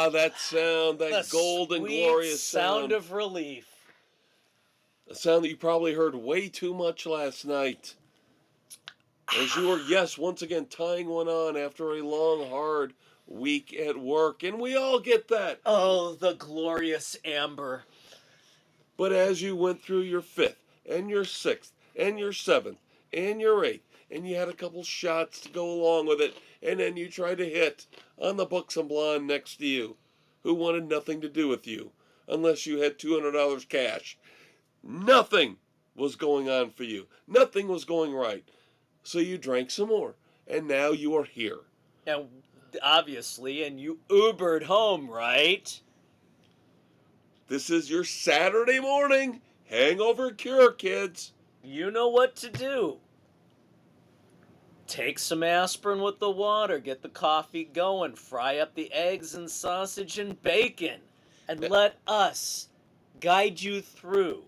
Ah, that sound, that golden, glorious sound of relief. A sound that you probably heard way too much last night. As you were, yes, once again, tying one on after a long, hard week at work. And we all get that. Oh, the glorious amber. But as you went through your 5th, and your 6th, and your 7th, and your 8th, and you had a couple shots to go along with it, and then you tried to hit on the buxom blonde next to you, who wanted nothing to do with you, unless you had $200 cash. Nothing was going on for you. Nothing was going right. So you drank some more, and now you are here. And obviously, and you Ubered home, right? This is your Saturday morning hangover cure, kids. You know what to do. Take some aspirin with the water, get the coffee going, fry up the eggs and sausage and bacon, and let us guide you through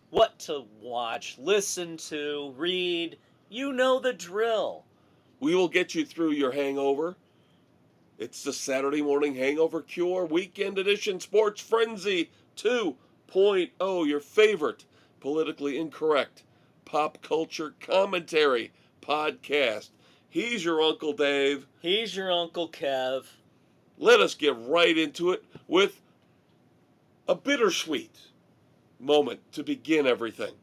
what to watch, listen to, read. You know the drill. We will get you through your hangover. It's the Saturday morning hangover cure weekend edition Sports Frenzy 2.0, your favorite politically incorrect pop culture commentary podcast. He's your Uncle Dave. He's your Uncle Kev. Let us get right into it with a bittersweet moment to begin everything.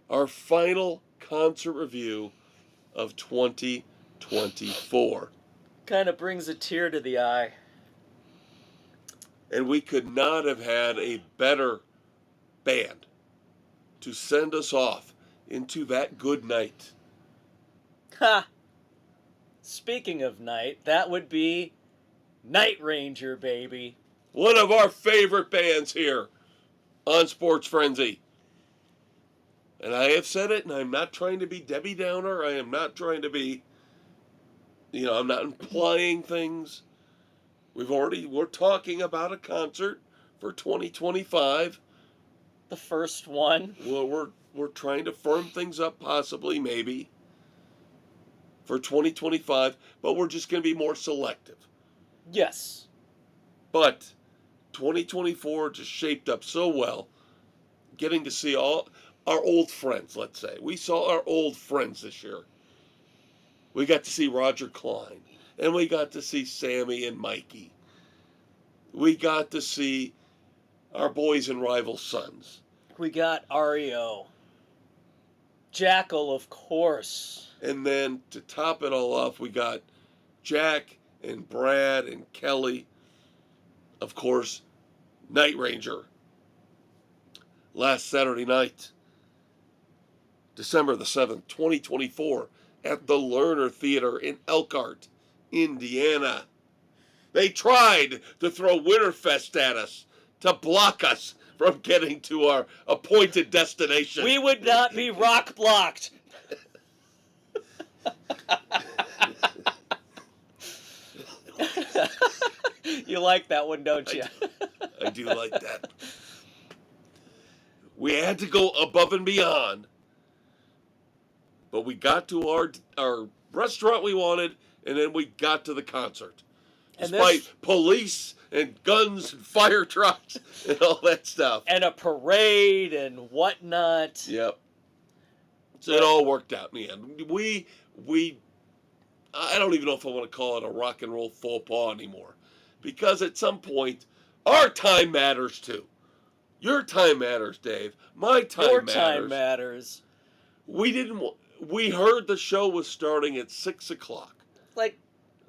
Our final concert review of 2024. Kind of brings a tear to the eye. And we could not have had a better band to send us off into that good night. Ha! Speaking of night, that would be Night Ranger, baby. One of our favorite bands here on Sports Frenzy. And I have said it, and I'm not trying to be Debbie Downer. I am not trying to be, I'm not implying things. We're talking about a concert for 2025. The first one. Well, we're trying to firm things up, possibly, maybe, for 2025, but we're just going to be more selective. Yes. But 2024 just shaped up so well, getting to see all our old friends, let's say. We saw our old friends this year. We got to see Roger Klein, and we got to see Sammy and Mikey. We got to see our boys and rival sons. We got REO. Jackal, of course. And then to top it all off, we got Jack and Brad and Kelly. Of course, Night Ranger. Last Saturday night, December the 7th, 2024, at the Lerner Theater in Elkhart, Indiana. They tried to throw Winterfest at us to block us from getting to our appointed destination. We would not be rock blocked. You like that one, don't you? I do like that. We had to go above and beyond, but we got to our restaurant we wanted, and then we got to the concert. Despite police and guns and fire trucks and all that stuff. And a parade and whatnot. Yep. So it all worked out in the end. We I don't even know if I want to call it a rock and roll faux pas anymore. Because at some point, our time matters too. Your time matters, Dave. My time Your matters. Your time matters. We heard the show was starting at 6 o'clock. Like,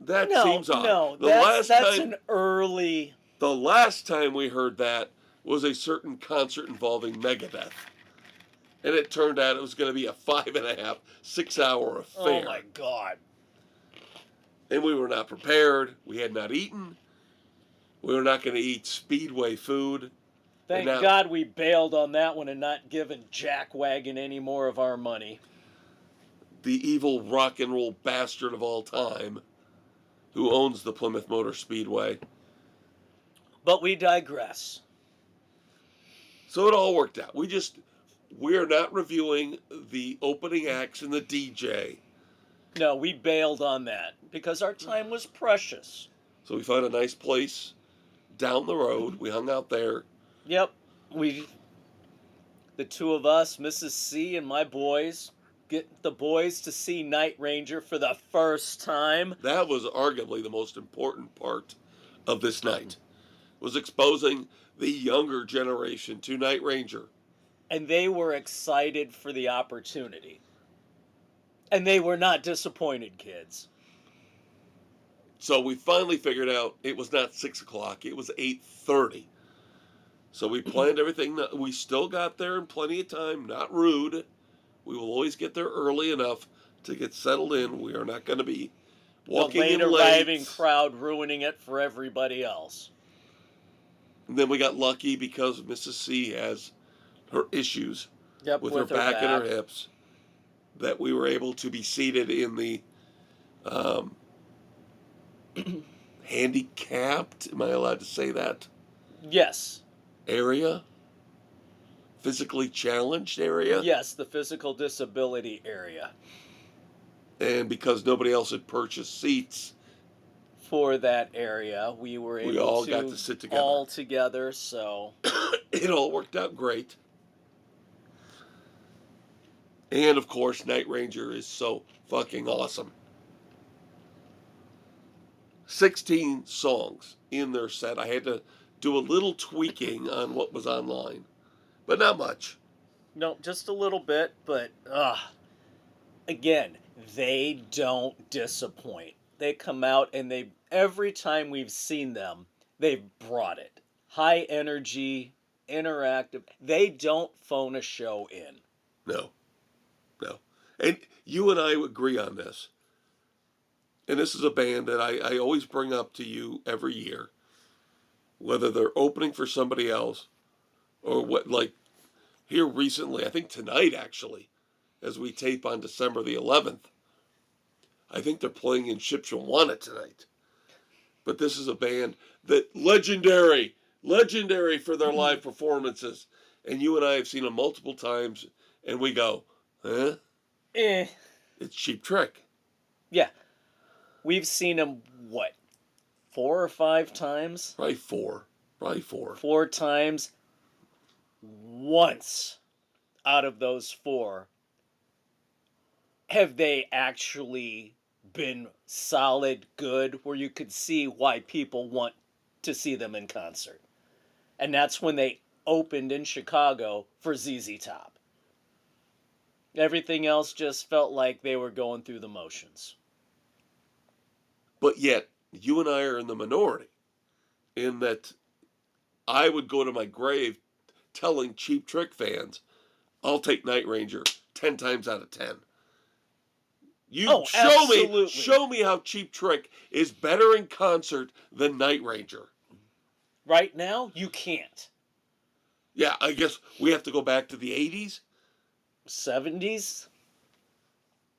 that seems odd. No, that's an early... The last time we heard that was a certain concert involving Megadeth. And it turned out it was going to be a 5.5, 6 hour affair. Oh my God. And we were not prepared. We had not eaten. We were not going to eat Speedway food. Thank God we bailed on that one and not given Jack Wagon any more of our money. The evil rock and roll bastard of all time who owns the Plymouth Motor Speedway. But we digress. So it all worked out. We're not reviewing the opening acts and the DJ. No, we bailed on that because our time was precious. So we found a nice place down the road. We hung out there. Yep. The two of us, Mrs. C and my boys, get the boys to see Night Ranger for the first time. That was arguably the most important part of this night, was exposing the younger generation to Night Ranger. And they were excited for the opportunity. And they were not disappointed, kids. So we finally figured out it was not 6 o'clock, it was 8:30. So we planned everything. We still got there in plenty of time, not rude. We will always get there early enough to get settled in. We are not going to be walking the late in arriving late. crowd ruining it for everybody else. And then we got lucky because Mrs. C has her issues with her back and her hips, that we were able to be seated in the handicapped, am I allowed to say that? Yes. Area? Physically challenged area? Yes, the physical disability area. And because nobody else had purchased seats for that area, we all got to sit together. All together, so it all worked out great. And of course, Night Ranger is so fucking awesome. 16 songs in their set. I had to do a little tweaking on what was online, but not much. No, just a little bit, but again, they don't disappoint. They come out and every time we've seen them, they've brought it. High energy, interactive. They don't phone a show in. No. And you and I agree on this. And this is a band that I always bring up to you every year, whether they're opening for somebody else or what, like here recently, I think tonight actually, as we tape on December the 11th, I think they're playing in Shipshewana tonight. But this is a band that legendary for their live performances. And you and I have seen them multiple times, and we go, huh? It's Cheap Trick. Yeah. We've seen them, 4 or 5 times? Probably four. 4 times. Once out of those 4 have they actually been solid, good, where you could see why people want to see them in concert. And that's when they opened in Chicago for ZZ Top. Everything else just felt like they were going through the motions. But yet, you and I are in the minority in that I would go to my grave telling Cheap Trick fans, I'll take Night Ranger 10 times out of 10. Show me how Cheap Trick is better in concert than Night Ranger. Right now, you can't. Yeah, I guess we have to go back to the 80s. 70s?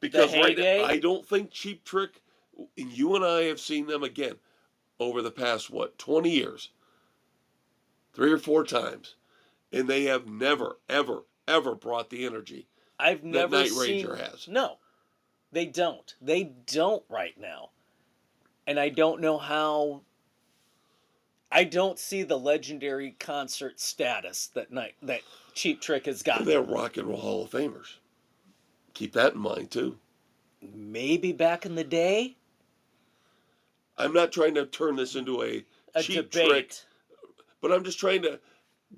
Because right now, I don't think Cheap Trick, and you and I have seen them again over the past, 20 years. 3 or 4 times. And they have never, ever, ever brought the energy that Night Ranger has. No, they don't. They don't right now. And I don't know how. I don't see the legendary concert status that Cheap Trick has gotten. They're Rock and Roll Hall of Famers. Keep that in mind, too. Maybe back in the day? I'm not trying to turn this into a Cheap debate. Trick, but I'm just trying to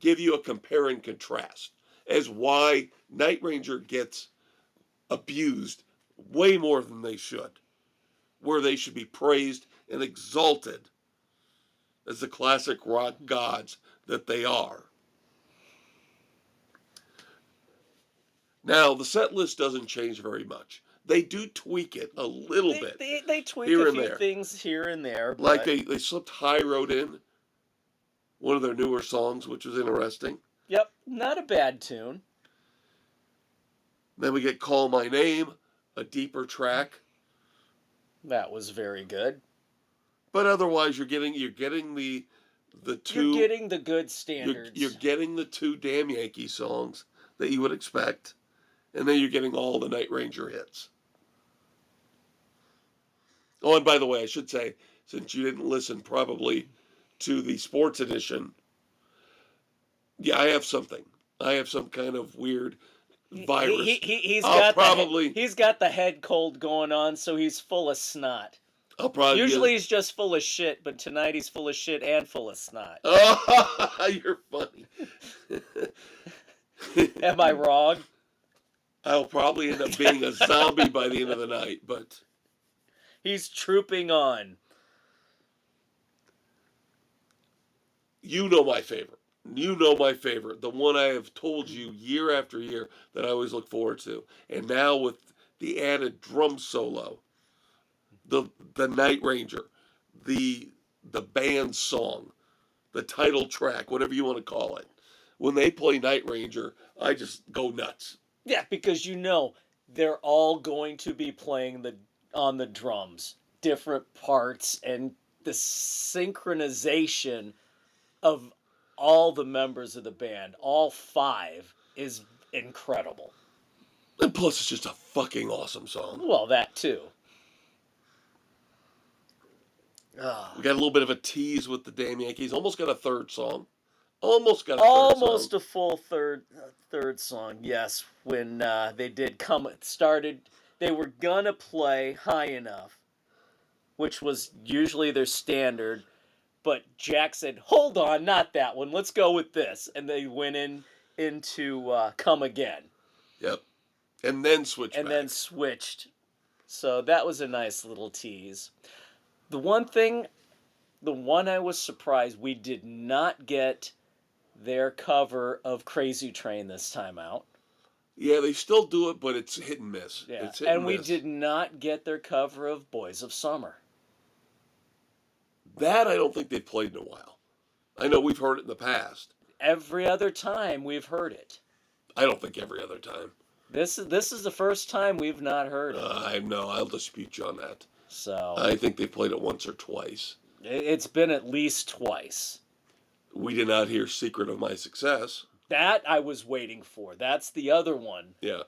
give you a compare and contrast as why Night Ranger gets abused way more than they should, where they should be praised and exalted as the classic rock gods that they are. Now, the set list doesn't change very much. They do tweak it a little bit. They tweak a few things here and there. Like they slipped High Road in, one of their newer songs, which was interesting. Yep, not a bad tune. Then we get Call My Name, a deeper track. That was very good. But otherwise, you're getting the two. You're getting the good standards. You're getting the 2 Damn Yankee songs that you would expect, and then you're getting all the Night Ranger hits. Oh, and by the way, I should say, since you didn't listen probably to the sports edition. Yeah, I have something. I have some kind of weird virus. He's got the head cold going on, so he's full of snot. I'll probably Usually he's just full of shit, but tonight he's full of shit and full of snot. Oh, you're funny. Am I wrong? I'll probably end up being a zombie by the end of the night, but he's trooping on. You know my favorite. You know my favorite. The one I have told you year after year that I always look forward to. And now with the added drum solo, the Night Ranger, the band song, the title track, whatever you want to call it. When they play Night Ranger, I just go nuts. Yeah, because you know they're all going to be playing on the drums, different parts, and the synchronization of all the members of the band, all 5, is incredible. And plus, it's just a fucking awesome song. Well, that too. We got a little bit of a tease with the damn Yankees. Almost got a third song. Almost a full third song. Yes, when they they were gonna play High Enough, which was usually their standard, but Jack said, "Hold on, not that one. Let's go with this," and they went into Come Again. Yep, and then switched. So that was a nice little tease. The one I was surprised we did not get their cover of Crazy Train this time out. Yeah, they still do it, but it's hit and miss. Yeah, it's hit and we miss. did not get their cover of Boys of Summer. That I don't think they've played in a while. I know we've heard it in the past. Every other time we've heard it. I don't think every other time. This is the first time we've not heard it. I know. I'll dispute you on that. So I think they played it once or twice. It's been at least twice. We did not hear Secret of My Success. That I was waiting for. That's the other one. Yeah.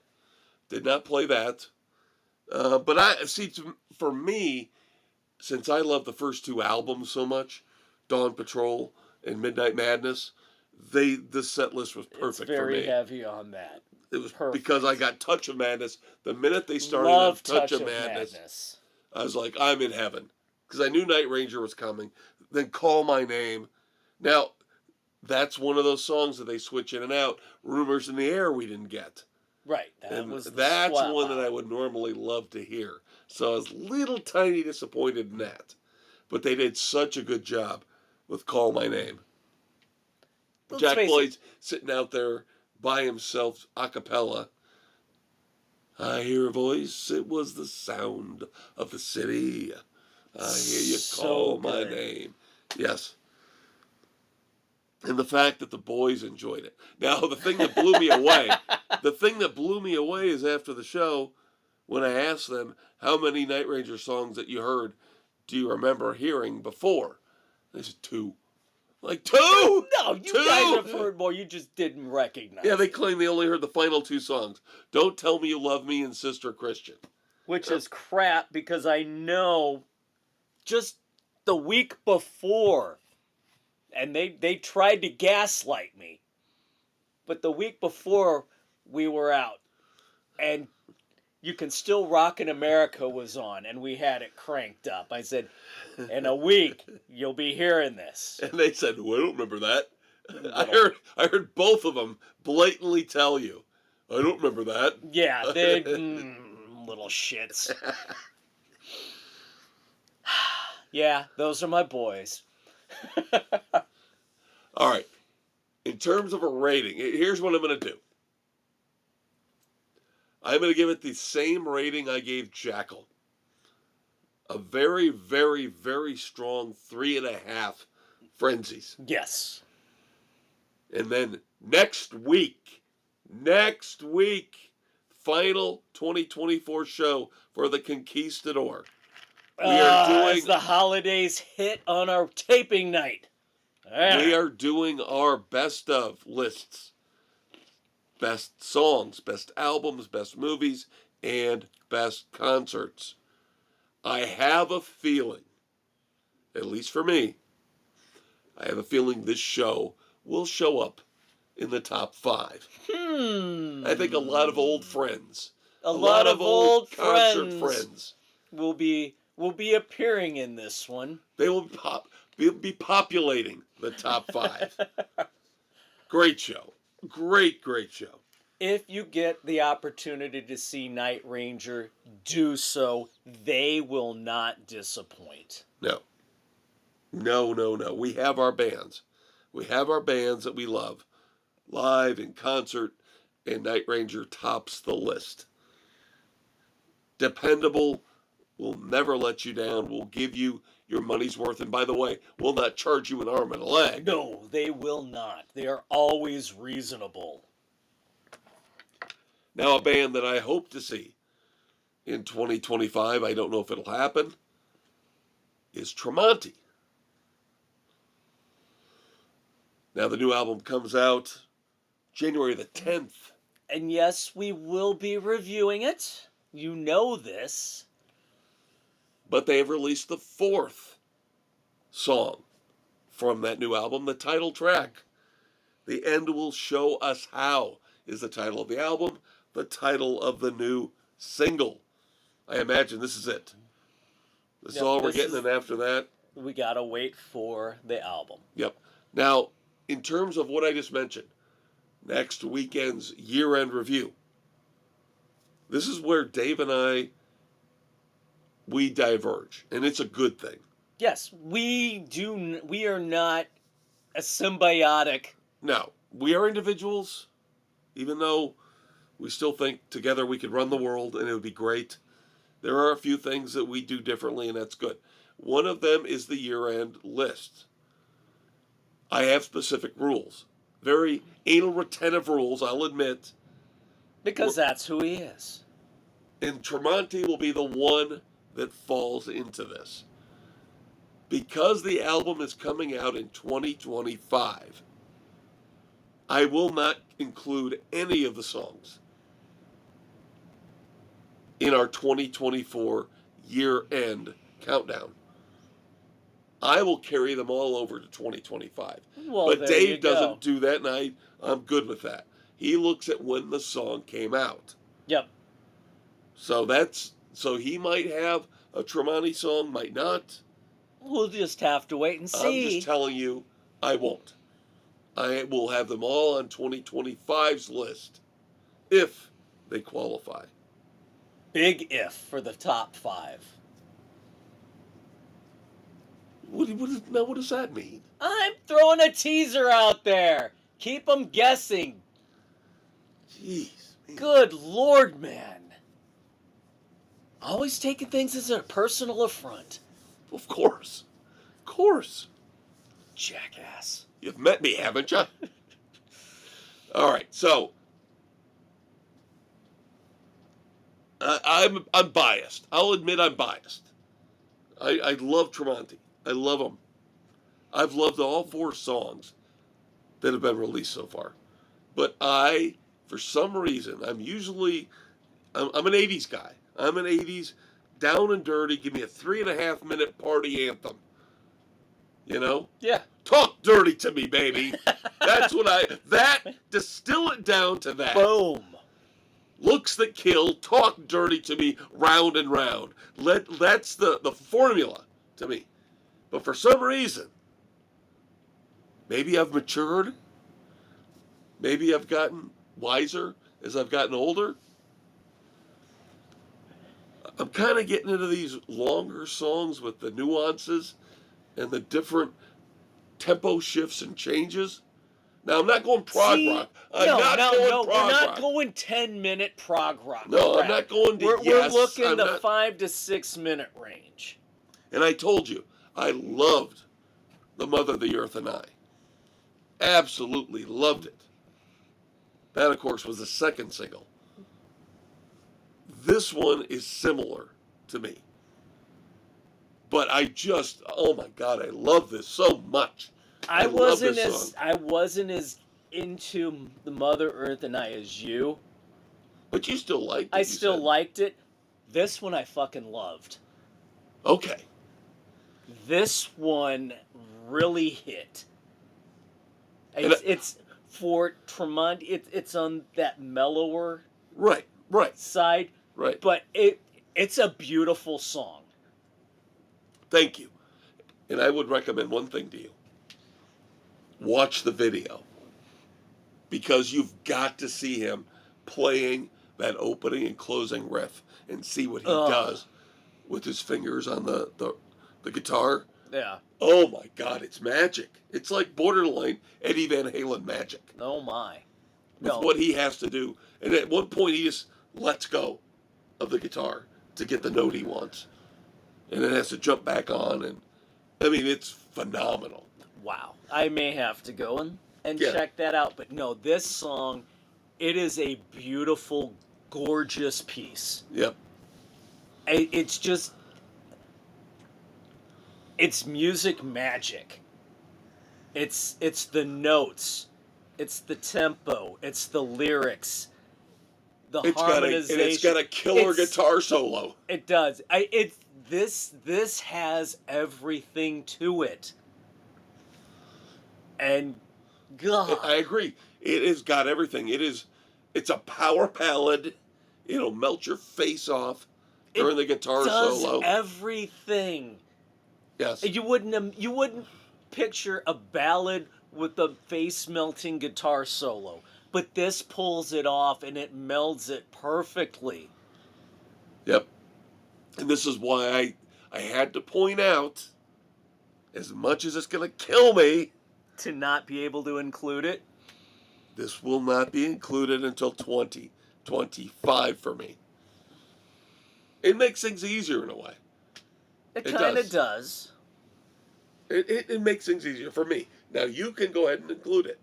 Did not play that. But for me, since I love the first 2 albums so much, Dawn Patrol and Midnight Madness, the set list was perfect for me. It's very heavy on that. It was perfect. Because I got Touch of Madness. The minute they started Touch of Madness, I was like, I'm in heaven. Because I knew Night Ranger was coming. Then Call My Name. Now, that's one of those songs that they switch in and out. Rumors in the Air we didn't get. Right. That's one that I would normally love to hear. So I was a little tiny disappointed in that. But they did such a good job with Call My Name. Jack Blade's sitting out there by himself a cappella. I hear a voice, it was the sound of the city. I hear you call my name. Yes. And the fact that the boys enjoyed it. Now, the thing that blew me away is after the show, when I asked them, how many Night Ranger songs that you heard do you remember hearing before? They said 2. Like 2? No, you guys have heard more. You just didn't recognize. Yeah, they claim they only heard the final 2 songs. Don't Tell Me You Love Me and Sister Christian. Which is crap because I know just the week before, and they tried to gaslight me, but the week before we were out, and You Can Still Rock in America was on, and we had it cranked up. I said, in a week, you'll be hearing this. And they said, well, I don't remember that. I heard both of them blatantly tell you, I don't remember that. Yeah, they little shits. Yeah, those are my boys. All right. In terms of a rating, here's what I'm going to do. I'm going to give it the same rating I gave Jackal. A very, very, very strong 3.5 Frenzies. Yes. And then next week, final 2024 show for the Conquistador. We are doing, as the holidays hit on our taping night. We are doing our best of lists. Best songs, best albums, best movies, and best concerts. I have a feeling at least for me, I have a feeling this show will show up in the top 5. I think a lot of old friends, a lot of old concert friends will be appearing in this one. They will be populating the top 5. Great show. Great show. If you get the opportunity to see Night Ranger, do so. They will not disappoint. No. We have our bands. We have our bands that we love. Live, in concert, and Night Ranger tops the list. Dependable, will never let you down, will give you your money's worth, and by the way, will not charge you an arm and a leg. No, they will not. They are always reasonable. Now, a band that I hope to see in 2025, I don't know if it'll happen, is Tremonti. Now, the new album comes out January the 10th. And yes, we will be reviewing it. You know this. But they have released the 4th song from that new album, the title track. The End Will Show Us How is the title of the album, the title of the new single. I imagine this is it. This is all we're getting, and after that, we gotta wait for the album. Yep. Now, in terms of what I just mentioned, next weekend's year-end review, this is where Dave and we diverge, and it's a good thing. Yes, we are not a symbiotic. No, we are individuals, even though we still think together we could run the world and it would be great. There are a few things that we do differently, and that's good. One of them is the year-end list. I have specific rules. Very anal retentive rules, I'll admit. Because that's who he is. And Tremonti will be the one that falls into this. Because the album is coming out in 2025, I will not include any of the songs in our 2024 year-end countdown. I will carry them all over to 2025. Well, but Dave doesn't do that, and I'm good with that. He looks at when the song came out. Yep. So he might have a Tremonti song, might not. We'll just have to wait and see. I'm just telling you, I won't. I will have them all on 2025's list if they qualify. Big if for the top 5. What does that mean? I'm throwing a teaser out there. Keep them guessing. Jeez. Man. Good Lord, man. Always taking things as a personal affront. Of course. Of course. Jackass. You've met me, haven't you? All right, so I'm biased. I'll admit I'm biased. I love Tremonti. I love them. I've loved all 4 songs that have been released so far. But for some reason, I'm an 80s guy. I'm an 80s down and dirty. Give me a 3.5-minute party anthem. You know? Yeah. Talk dirty to me, baby. That's what distill it down to that. Boom. Looks that kill, talk dirty to me, round and round. That's the formula to me. But for some reason, maybe I've matured. Maybe I've gotten wiser as I've gotten older. I'm kind of getting into these longer songs with the nuances and the different tempo shifts and changes. Now, I'm not going prog rock. We're not going 10-minute prog rock. No, crap. I'm not going to We're looking the 5 to 6 minute range. And I told you, I loved The Mother of the Earth and I. Absolutely loved it. That, of course, was the second single. This one is similar to me. But oh my God, I love this so much. I wasn't as into The Mother Earth and I as you. But you still liked it. I still liked it. This one I fucking loved. Okay. This one really hit. And It's for Tremont. It's on that mellower right, side, right. but it's a beautiful song. Thank you. And I would recommend one thing to you. Watch the video. Because you've got to see him playing that opening and closing riff and see what he does with his fingers on the guitar. Yeah. Oh my God, it's magic. It's like borderline Eddie Van Halen magic. Oh my. With what he has to do. And at one point he just lets go of the guitar to get the note he wants. And it has to jump back on, and I mean, it's phenomenal. Wow. I may have to go and check that out. But no, this song, it is a beautiful, gorgeous piece. Yep. It's just, it's music magic. It's the notes, it's the tempo, it's the lyrics, the harmonization. It's got a killer guitar solo. It does. This has everything to it. And God, I agree. It has got everything. It's a power ballad. It'll melt your face off during the guitar solo. Everything. Yes. You wouldn't picture a ballad with a face melting guitar solo, but this pulls it off and it melds it perfectly. Yep. And this is why I had to point out, as much as it's going to kill me, to not be able to include it. This will not be included until 2025 for me. It makes things easier in a way. It kind of does. It makes things easier for me. Now you can go ahead and include it.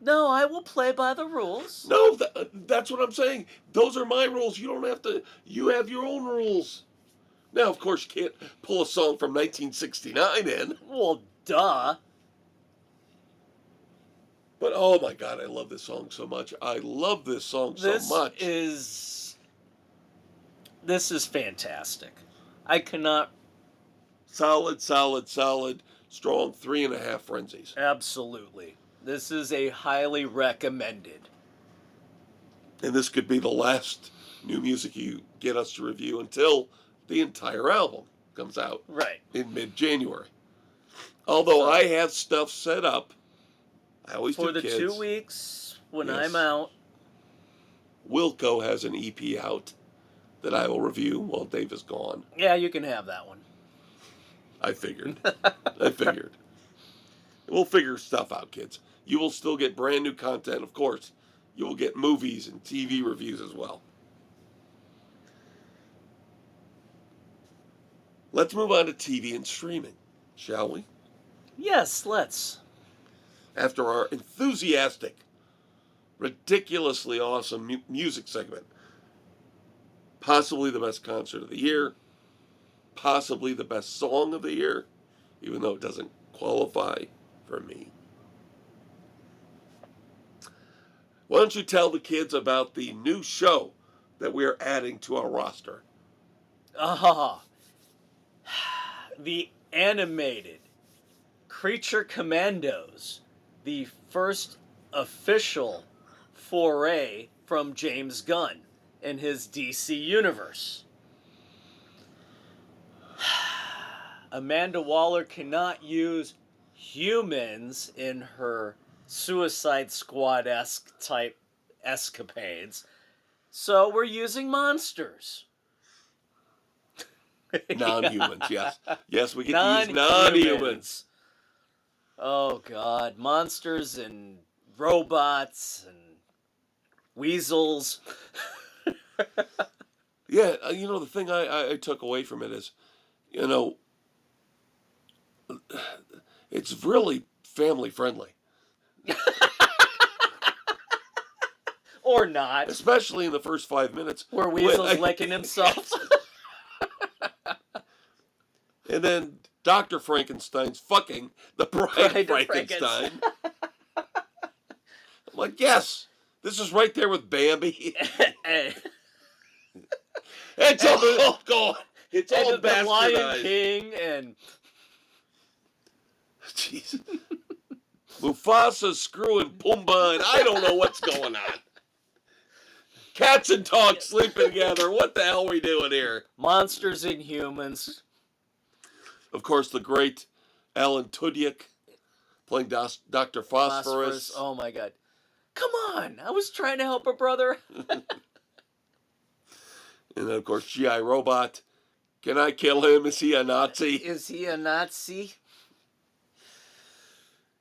No, I will play by the rules. No, that's what I'm saying. Those are my rules. You don't have to. You have your own rules. Now, of course, you can't pull a song from 1969 in. Well, duh. But oh my God, I love this song so much. I love this song so much. This is fantastic. I cannot. Solid, strong 3.5 frenzies. Absolutely. This is a highly recommended. And this could be the last new music you get us to review until the entire album comes out. Right. In mid-January. Although I have stuff set up. I always do, kids. For the 2 weeks when I'm out. Wilco has an EP out that I will review while Dave is gone. Yeah, you can have that one. I figured. We'll figure stuff out, kids. You will still get brand new content, of course. You will get movies and TV reviews as well. Let's move on to TV and streaming, shall we? Yes, let's. After our enthusiastic, ridiculously awesome music segment, possibly the best concert of the year, possibly the best song of the year, even though it doesn't qualify for me. Why don't you tell the kids about the new show that we are adding to our roster? The animated Creature Commandos, the first official foray from James Gunn in his DC universe. Amanda Waller cannot use humans in her Suicide Squad-esque type escapades, so we're using monsters. Non-humans, yes. Yes, we get to use non-humans. Oh, God. Monsters and robots and weasels. Yeah, the thing I took away from it is, it's really family friendly. Or not. Especially in the first 5 minutes. Where Weasel's licking himself. And then Dr. Frankenstein's fucking the Bride of Frankenstein. I'm like, yes, this is right there with Bambi. It's all gone. It's all the Lion bastardized. King and Jeez. Mufasa's screwing Pumbaa, and I don't know what's going on. Cats and dogs sleeping together. What the hell are we doing here? Monsters and humans. Of course, the great Alan Tudyk playing Dr. Phosphorus. Oh my God. Come on. I was trying to help a brother. And then, of course, G.I. Robot. Can I kill him? Is he a Nazi? Is he a Nazi?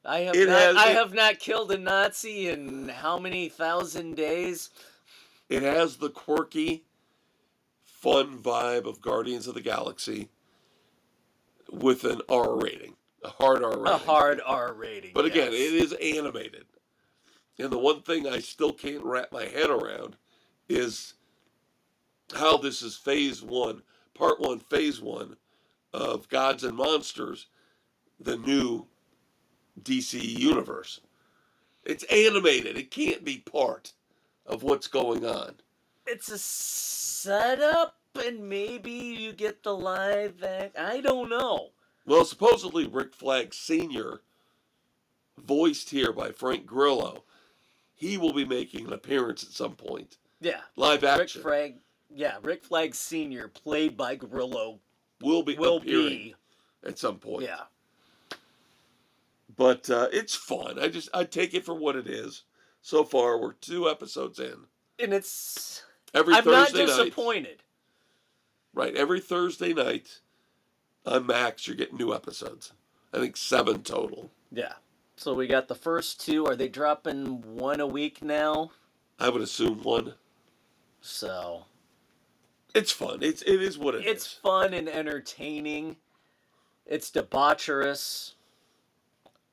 I have not killed a Nazi in how many thousand days? It has the quirky, fun vibe of Guardians of the Galaxy with an R rating. A hard R rating. A hard R rating. But again, it is animated. And the one thing I still can't wrap my head around is how this is part one, phase one of Gods and Monsters, the new DC universe. It's animated. It can't be part of what's going on. It's a setup, and maybe you get the live act. I don't know. Well, supposedly Rick Flag Sr., voiced here by Frank Grillo, he will be making an appearance at some point. Yeah. Live action. Rick Flag Sr., played by Grillo, will be at some point. Yeah. But it's fun. I take it for what it is. So far, we're 2 episodes in. And it's... I'm not disappointed. Right, every Thursday night on Max, you're getting new episodes. I think 7 total. Yeah. So we got the first 2. Are they dropping 1 a week now? I would assume 1. So... It's fun. It is what it is. It's fun and entertaining. It's debaucherous.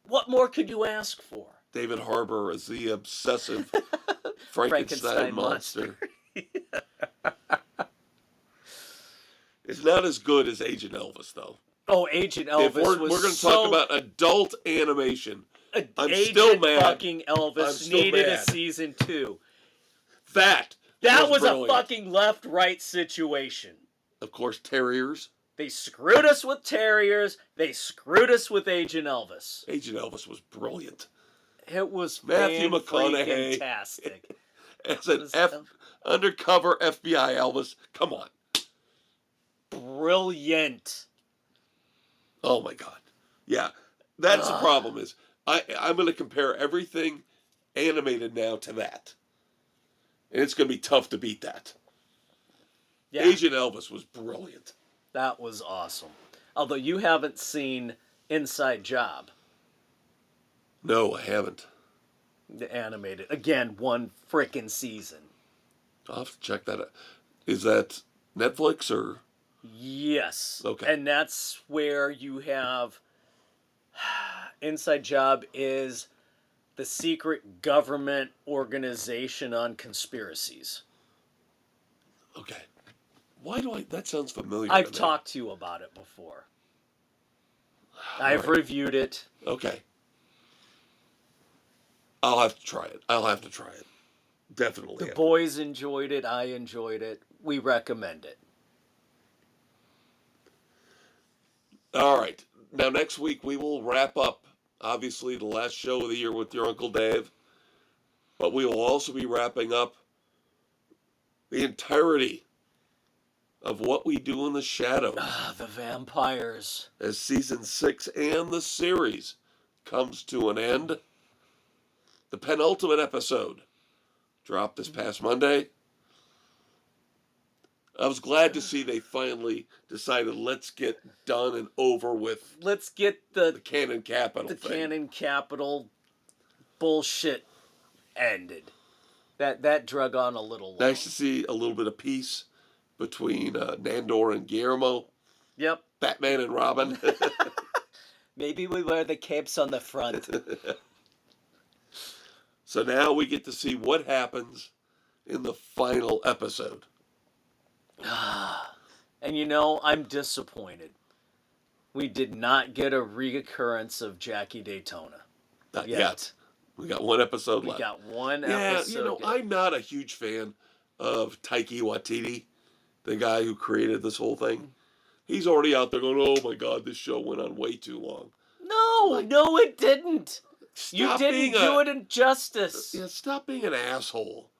What more could you ask for? David Harbour as the obsessive Frankenstein monster. It's not as good as Agent Elvis, though. Oh, Agent Elvis we're going to talk about adult animation. I'm still mad. Fucking Elvis needed a season 2. That was brilliant. A fucking left-right situation. Of course, terriers. They screwed us with terriers. They screwed us with Agent Elvis. Agent Elvis was brilliant. It was Matthew McConaughey fantastic. As an undercover FBI Elvis. Come on. Brilliant. Oh my God. Yeah. That's the problem is I'm going to compare everything animated now to that. And it's going to be tough to beat that. Yeah. Agent Elvis was brilliant. That was awesome. Although you haven't seen Inside Job. No, I haven't. The animated. Again, 1 frickin' season. I'll have to check that out. Is that Netflix or? Yes. Okay. And that's where you have Inside Job is the secret government organization on conspiracies. Okay. That sounds familiar. I've talked to you about it before. I've reviewed it. Okay. I'll have to try it. Definitely. The boys enjoyed it. I enjoyed it. We recommend it. All right. Now, next week, we will wrap up, obviously, the last show of the year with your Uncle Dave. But we will also be wrapping up the entirety of What We Do in the Shadows. The vampires. As season 6 and the series comes to an end. The penultimate episode dropped this past Monday. I was glad to see they finally decided, let's get done and over with. Let's get the Canon Capital thing. Canon Capital bullshit ended. That drug on a little long. Nice to see a little bit of peace between Nandor and Guillermo. Yep. Batman and Robin. Maybe we wear the capes on the front. So now we get to see what happens in the final episode. And I'm disappointed. We did not get a reoccurrence of Jackie Daytona. Not yet. We got 1 episode left. We got 1 episode. Yeah, I'm not a huge fan of Taika Waititi, the guy who created this whole thing. He's already out there going, oh my God, this show went on way too long. No, no, it didn't. You Stop didn't being do it in justice. Yeah, stop being an asshole.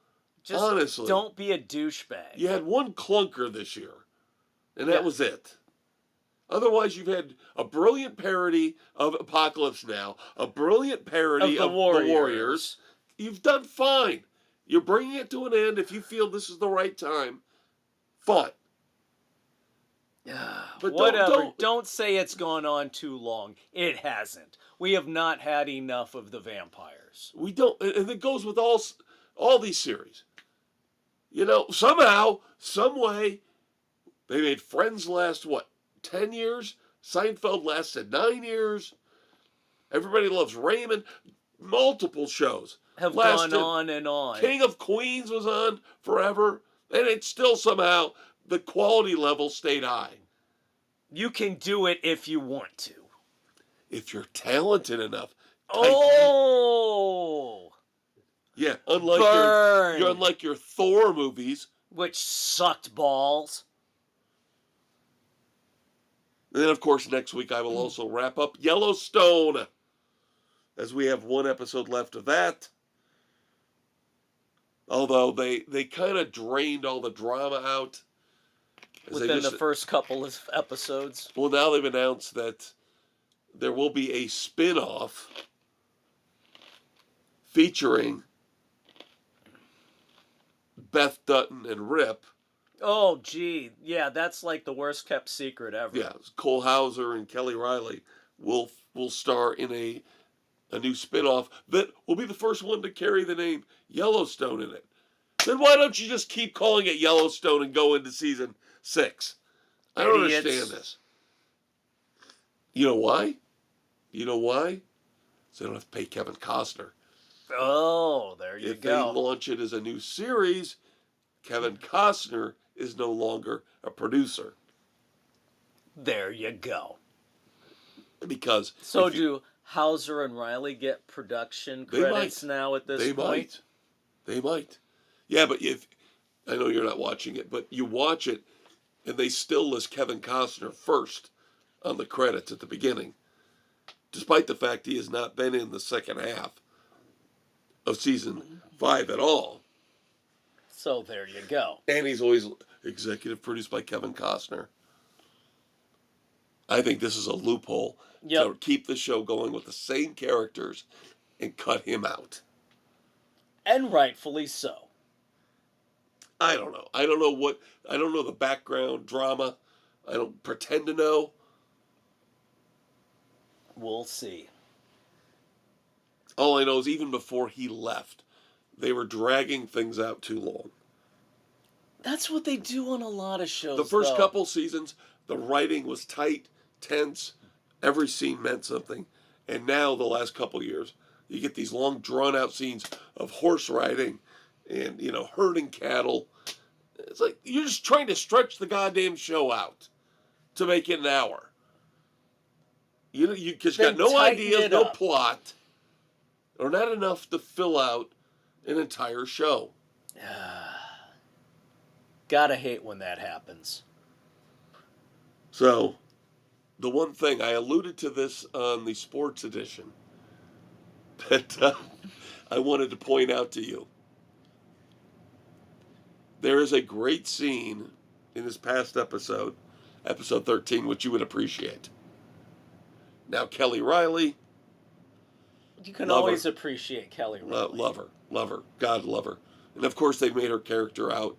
Just Honestly. don't be a douchebag. You had one clunker this year, and that Yeah. was it. Otherwise, you've had a brilliant parody of Apocalypse Now, a brilliant parody Of of the The Warriors. Warriors. You've done fine. You're bringing it to an end. If you feel this is the right time, fine. But Whatever. Don't say it's gone on too long. It hasn't. We have not had enough of the vampires. We don't, and it goes with all these series. You know, somehow, some way, they made Friends last, 10 years? Seinfeld lasted 9 years. Everybody Loves Raymond. Multiple shows Have lasted. gone on and on. King of Queens was on forever, and it still somehow, the quality level stayed high. You can do it if you want to. If you're talented enough. Oh! Yeah, Burn! unlike your Thor movies. Which sucked balls. And then, of course, next week I will also wrap up Yellowstone, as we have one episode left of that. Although they kind of drained all the drama out. Within the first couple of episodes. Well, now they've announced that there will be a spin-off featuring Beth Dutton and Rip. Oh, gee. Yeah, that's like the worst kept secret ever. Yeah, Cole Hauser and Kelly Riley will star in a new spin-off that will be the first one to carry the name Yellowstone in it. Then why don't you just keep calling it Yellowstone and go into season 6? I don't understand this. You know why? So they don't have to pay Kevin Costner. Oh, there you go. If they launch it as a new series, Kevin Costner is no longer a producer. There you go. Because so do Hauser and Riley get production credits now at this point? They might. Yeah, but I know you're not watching it, but you watch it and they still list Kevin Costner first on the credits at the beginning, despite the fact he has not been in the second half of season 5 at all. So there you go. And he's always executive produced by Kevin Costner. I think this is a loophole to keep the show going with the same characters and cut him out. And rightfully so. I don't know. I don't know the background drama. I don't pretend to know. We'll see. All I know is even before he left, they were dragging things out too long. That's what they do on a lot of shows. The first couple seasons, the writing was tight, tense. Every scene meant something. And now, the last couple years, you get these long, drawn-out scenes of horse riding and, herding cattle. It's like you're just trying to stretch the goddamn show out to make it an hour. Because you got no ideas, no plot, or not enough to fill out an entire show. Gotta hate when that happens. So, the one thing, I alluded to this on the sports edition, that I wanted to point out to you. There is a great scene in this past episode, episode 13, which you would appreciate. Now, Kelly Riley. You can always appreciate Kelly Riley. Love her. God love her. And of course, they've made her character out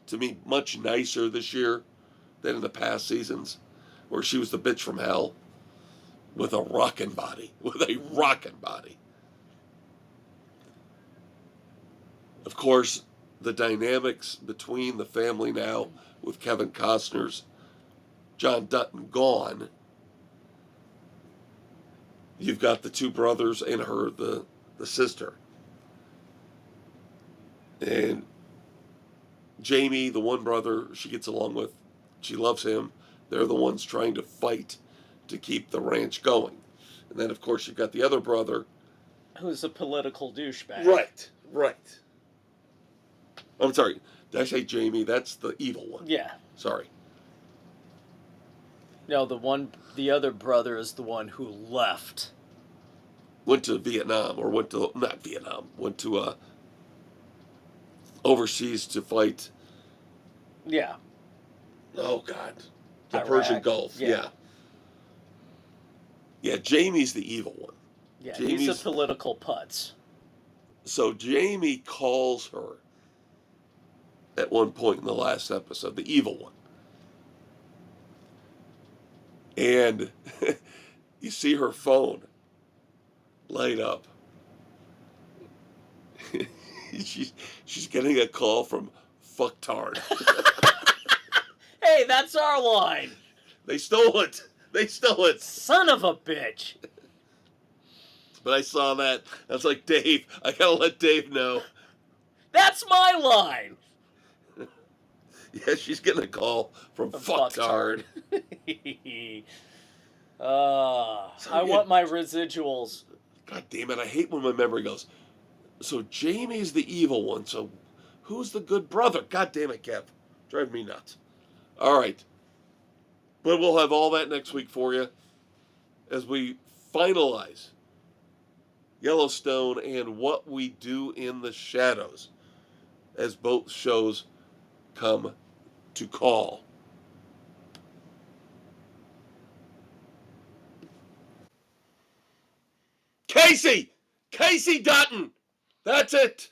to me much nicer this year than in the past seasons, where she was the bitch from hell with a rockin' body. Of course, the dynamics between the family now, with Kevin Costner's John Dutton gone, you've got the two brothers and her, the sister. And Jamie, the one brother she gets along with, she loves him. They're the ones trying to fight to keep the ranch going. And then, of course, you've got the other brother. Who's a political douchebag. Right. I'm sorry. Did I say Jamie? That's the evil one. Yeah. Sorry. No, the other brother is the one who left. Went to Vietnam, or not Vietnam, went to overseas to fight. Yeah. Oh God, the Iraq. Persian Gulf. Yeah. Yeah. Jamie's the evil one. Yeah, Jamie's, he's a political putz. So Jamie calls her at one point in the last episode, the evil one. And you see her phone light up. she's getting a call from Fucktard. Hey, that's our line. They stole it. Son of a bitch. But I saw that. I was like, Dave, I gotta let Dave know. That's my line. Yeah, she's getting a call from Fucktard. I want my residuals. God damn it, I hate when my memory goes. So Jamie's the evil one, so who's the good brother? God damn it, Kev. Drive me nuts. All right. But we'll have all that next week for you as we finalize Yellowstone and What We Do in the Shadows as both shows come to call. Casey Dutton! That's it!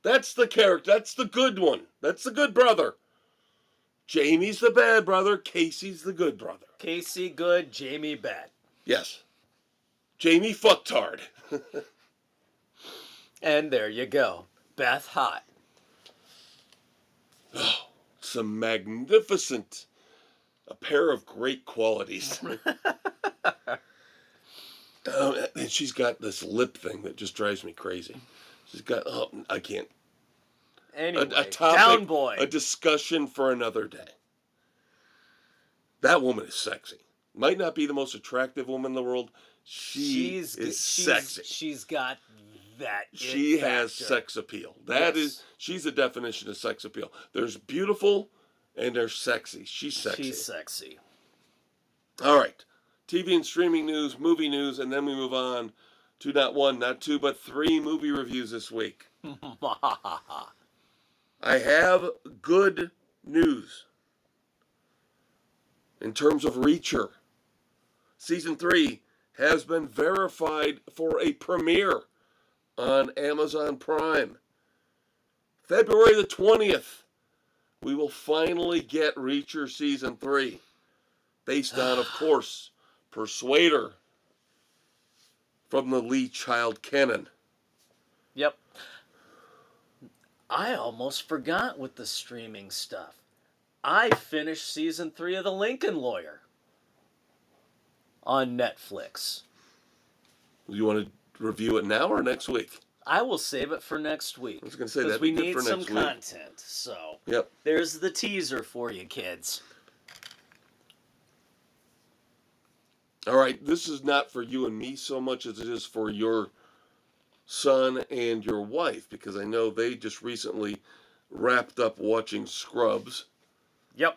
That's the character. That's the good one. That's the good brother. Jamie's the bad brother. Casey's the good brother. Casey good, Jamie bad. Yes. Jamie Fucktard. And there you go. Beth hot. Oh, some magnificent, a pair of great qualities. And she's got this lip thing that just drives me crazy. She's got, I can't. Anyway, A topic, down boy. a discussion for another day. That woman is sexy. Might not be the most attractive woman in the world. She's sexy. She's got that. She has sex appeal. She's the definition of sex appeal. There's beautiful and there's sexy. She's sexy. She's sexy. All right. TV and streaming news, movie news, and then we move on to not one, not two, but 3 movie reviews this week. I have good news in terms of Reacher. Season 3 has been verified for a premiere on Amazon Prime. February the 20th, we will finally get Reacher Season 3. Based on, of course, Persuader from the Lee Child canon. Yep. I almost forgot with the streaming stuff. I finished season 3 of The Lincoln Lawyer on Netflix. You want to review it now or next week? I will save it for next week. I was going to say because that we good need for some next week. content. So Yep. There's the teaser for you, kids. All right, this is not for you and me so much as it is for your son and your wife, because I know they just recently wrapped up watching Scrubs. Yep.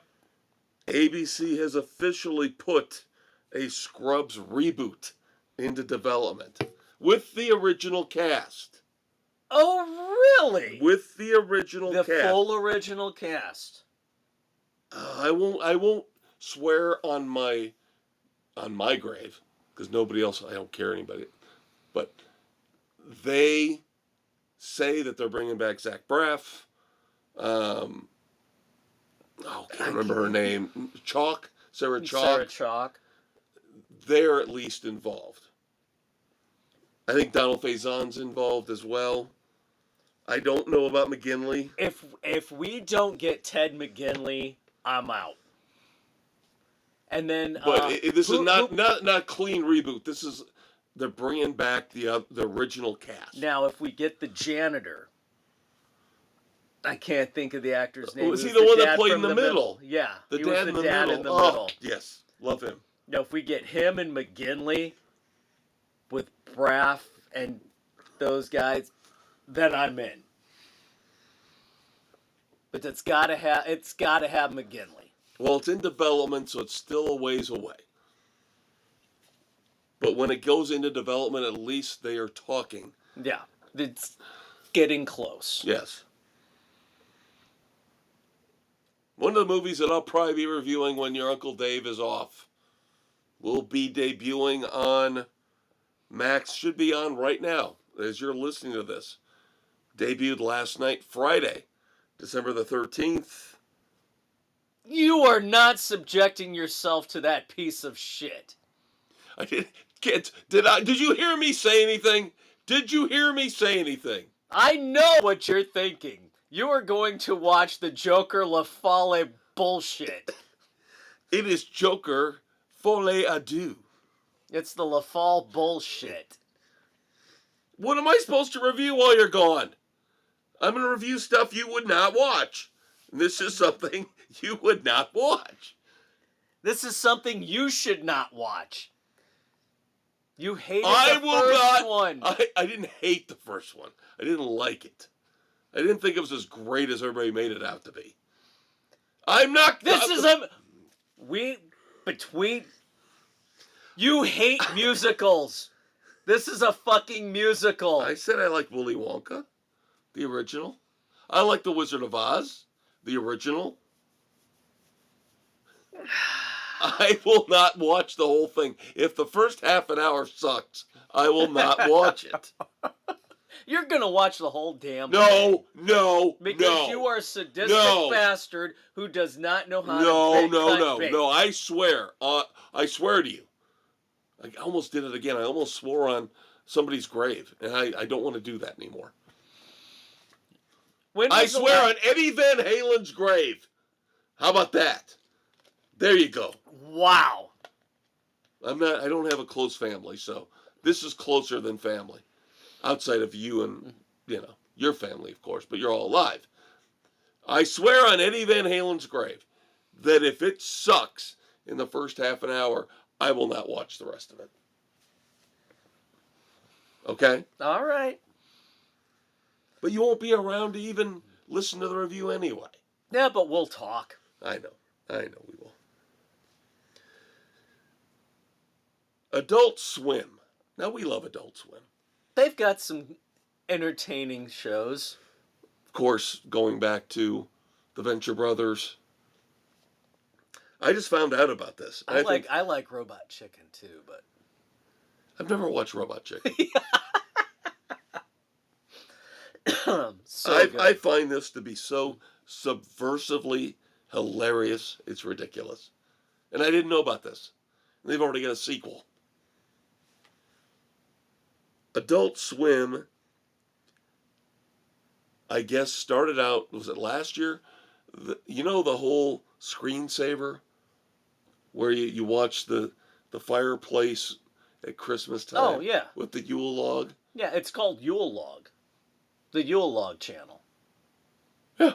ABC has officially put a Scrubs reboot into development with the original cast. Oh, really? With the original cast. The full original cast. I won't swear on my grave, because nobody else, I don't care anybody, but they say that they're bringing back Zach Braff. Can't remember her name. Sarah Chalk. They're at least involved. I think Donald Faison's involved as well. I don't know about McGinley. If we don't get Ted McGinley, I'm out. And then, but this is not clean reboot. This is, they're bringing back the original cast. Now, if we get the janitor, I can't think of the actor's name. Was he the one that played in the middle? Yeah, the he dad was in the the dad middle. in the middle. Yes, love him. Now, if we get him and McGinley with Braff and those guys, then I'm in. But it's got to have McGinley. Well, it's in development, so it's still a ways away. But when it goes into development, at least they are talking. Yeah, it's getting close. Yes. One of the movies that I'll probably be reviewing when your Uncle Dave is off will be debuting on Max. Should be on right now as you're listening to this. Debuted last night, Friday, December the 13th. You are not subjecting yourself to that piece of shit. I did. Kids, did you hear me say anything? Did you hear me say anything? I know what you're thinking. You are going to watch the Joker La Folle bullshit. It is Joker Folie à Deux. It's the La Folle bullshit. What am I supposed to review while you're gone? I'm going to review stuff you would not watch. This is something you would not watch. This is something you should not watch. You hated I the will first not. one. I didn't hate the first one. I didn't like it. I didn't think it was as great as everybody made it out to be. I'm not. You hate musicals. This is a fucking musical. I said I like Willy Wonka, the original. I like The Wizard of Oz, the original. I will not watch the whole thing. If the first half an hour sucks, I will not watch it. You're gonna watch the whole damn thing. No. Because you are a sadistic bastard who does not know how to bake. No. I swear to you. I almost did it again. I almost swore on somebody's grave, and I don't want to do that anymore. I swear on Eddie Van Halen's grave. How about that? There you go. Wow. I don't have a close family, so this is closer than family. Outside of you and, your family, of course, but you're all alive. I swear on Eddie Van Halen's grave that if it sucks in the first half an hour, I will not watch the rest of it. Okay? All right. But you won't be around to even listen to the review anyway. Yeah, but we'll talk. I know we will. Adult Swim. Now, we love Adult Swim. They've got some entertaining shows. Of course, going back to the Venture Brothers. I just found out about this. I like Robot Chicken too, but I've never watched Robot Chicken. I find this to be so subversively hilarious. It's ridiculous. And I didn't know about this. They've already got a sequel. Adult Swim, I guess, started out, was it last year? The whole screensaver where you watch the fireplace at Christmas time? Oh, yeah. With the Yule log? Yeah, it's called Yule Log. The Yule Log channel. Yeah.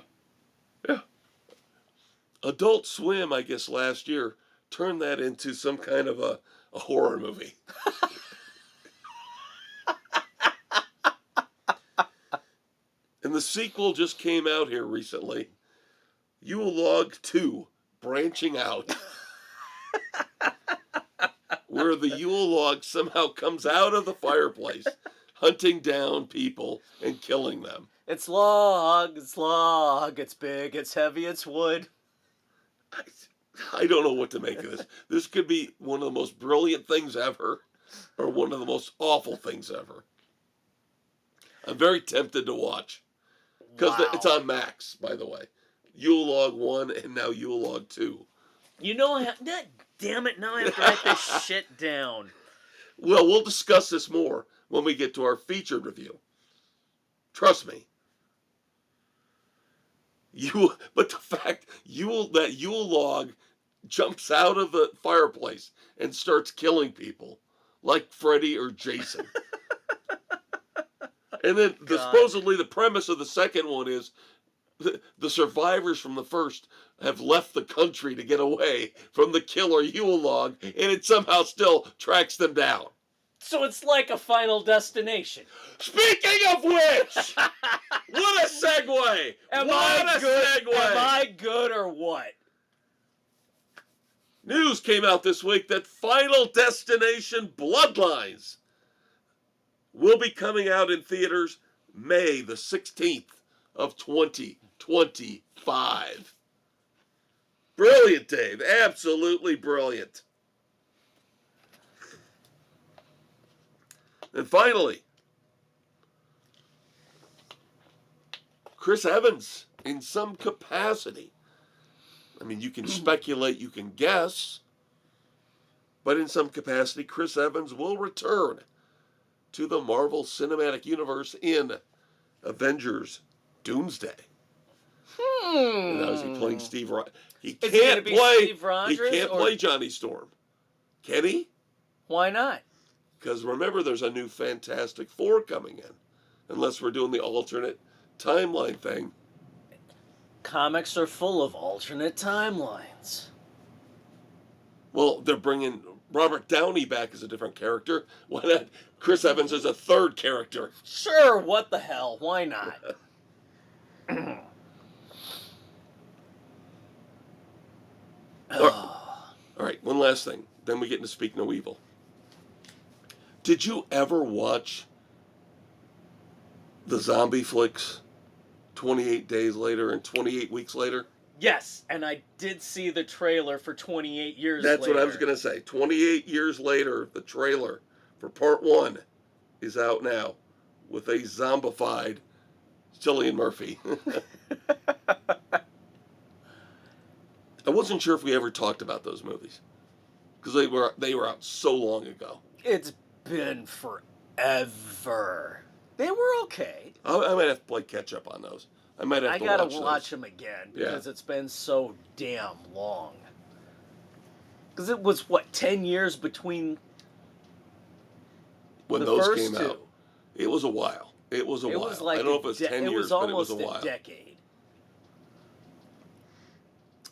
Adult Swim, I guess, last year turned that into some kind of a horror movie. And the sequel just came out here recently. Yule Log 2, Branching Out. Where the Yule log somehow comes out of the fireplace, hunting down people and killing them. It's big, it's heavy, it's wood. I don't know what to make of this. This could be one of the most brilliant things ever, or one of the most awful things ever. I'm very tempted to watch. Because it's on Max, by the way. Yule Log 1 and now Yule Log 2. God damn it, now I have to write this shit down. Well, we'll discuss this more when we get to our featured review. Trust me. But the fact that Yule Log jumps out of the fireplace and starts killing people, like Freddy or Jason. And then supposedly the premise of the second one is the survivors from the first have left the country to get away from the killer Yule Log, and it somehow still tracks them down. So it's like a Final Destination. Speaking of which, what a segue! Am I good or what? News came out this week that Final Destination Bloodlines will be coming out in theaters May the 16th of 2025. Brilliant, Dave. Absolutely brilliant. And finally, Chris Evans, in some capacity. I mean, you can speculate, you can guess, but in some capacity, Chris Evans will return to the Marvel Cinematic Universe in Avengers Doomsday. And now is he playing Steve Rogers? He can't play Johnny Storm. Can he? Why not? Because remember, there's a new Fantastic Four coming in. Unless we're doing the alternate timeline thing. Comics are full of alternate timelines. Well, they're bringing Robert Downey back as a different character. Why not Chris Evans as a third character? Sure, what the hell? Why not? All right, one last thing. Then we get into Speak No Evil. Did you ever watch the zombie flicks 28 Days Later and 28 Weeks Later? Yes, and I did see the trailer for 28 years That's later. what I was going to say. 28 years later, the trailer for part 1 is out now with a zombified Cillian Murphy. I wasn't sure if we ever talked about those movies because they were out so long ago. It's been forever. They were okay. I might have to play catch up on those. I gotta watch them again because it's been so damn long. Because it was 10 years between when the those first came two. out. It was a while. It was a while. Was like I don't know if it was 10 years, but it was a while. Almost a decade.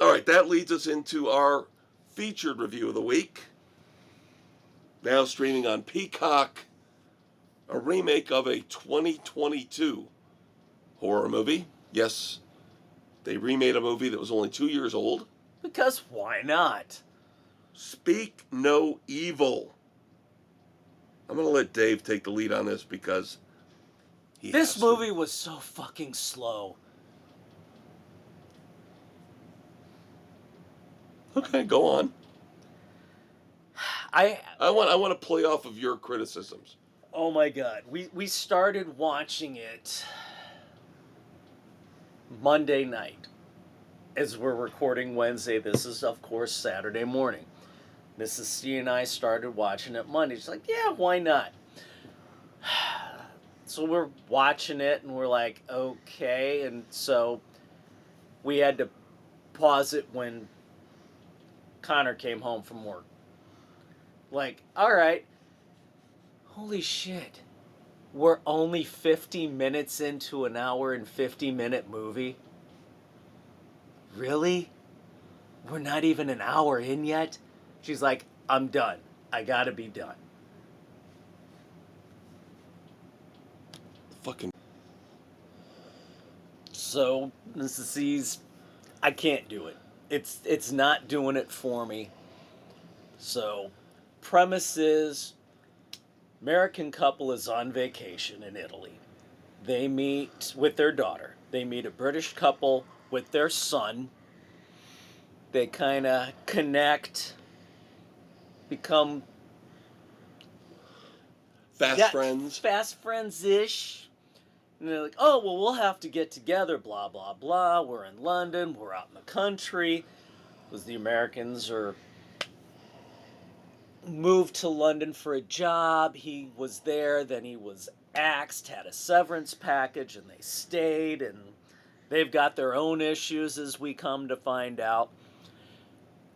All right, that leads us into our featured review of the week. Now streaming on Peacock, a remake of a 2022 horror movie. Yes, they remade a movie that was only 2 years old. Because why not? Speak No Evil. I'm going to let Dave take the lead on this because this movie was so fucking slow. Okay, go on. I want to play off of your criticisms. Oh my god. We started watching it Monday night. As we're recording Wednesday, this is of course Saturday morning. Mrs. C and I started watching it Monday. She's like, yeah, why not? So we're watching it and we're like, okay. And so we had to pause it when Connor came home from work. Like, all right. Holy shit. We're only 50 minutes into an hour and 50-minute movie? Really? We're not even an hour in yet? She's like, I'm done. I gotta be done. Fucking. So, Mrs. C's, I can't do it. It's not doing it for me. So, premise is, American couple is on vacation in Italy. They meet with their daughter. They meet a British couple with their son. They kind of connect, become Fast friends-ish. And they're like, oh, well, we'll have to get together, blah, blah, blah. We're in London. We're out in the country. Because the Americans are moved to London for a job. He was there, then he was axed, had a severance package, and they stayed. And they've got their own issues, as we come to find out.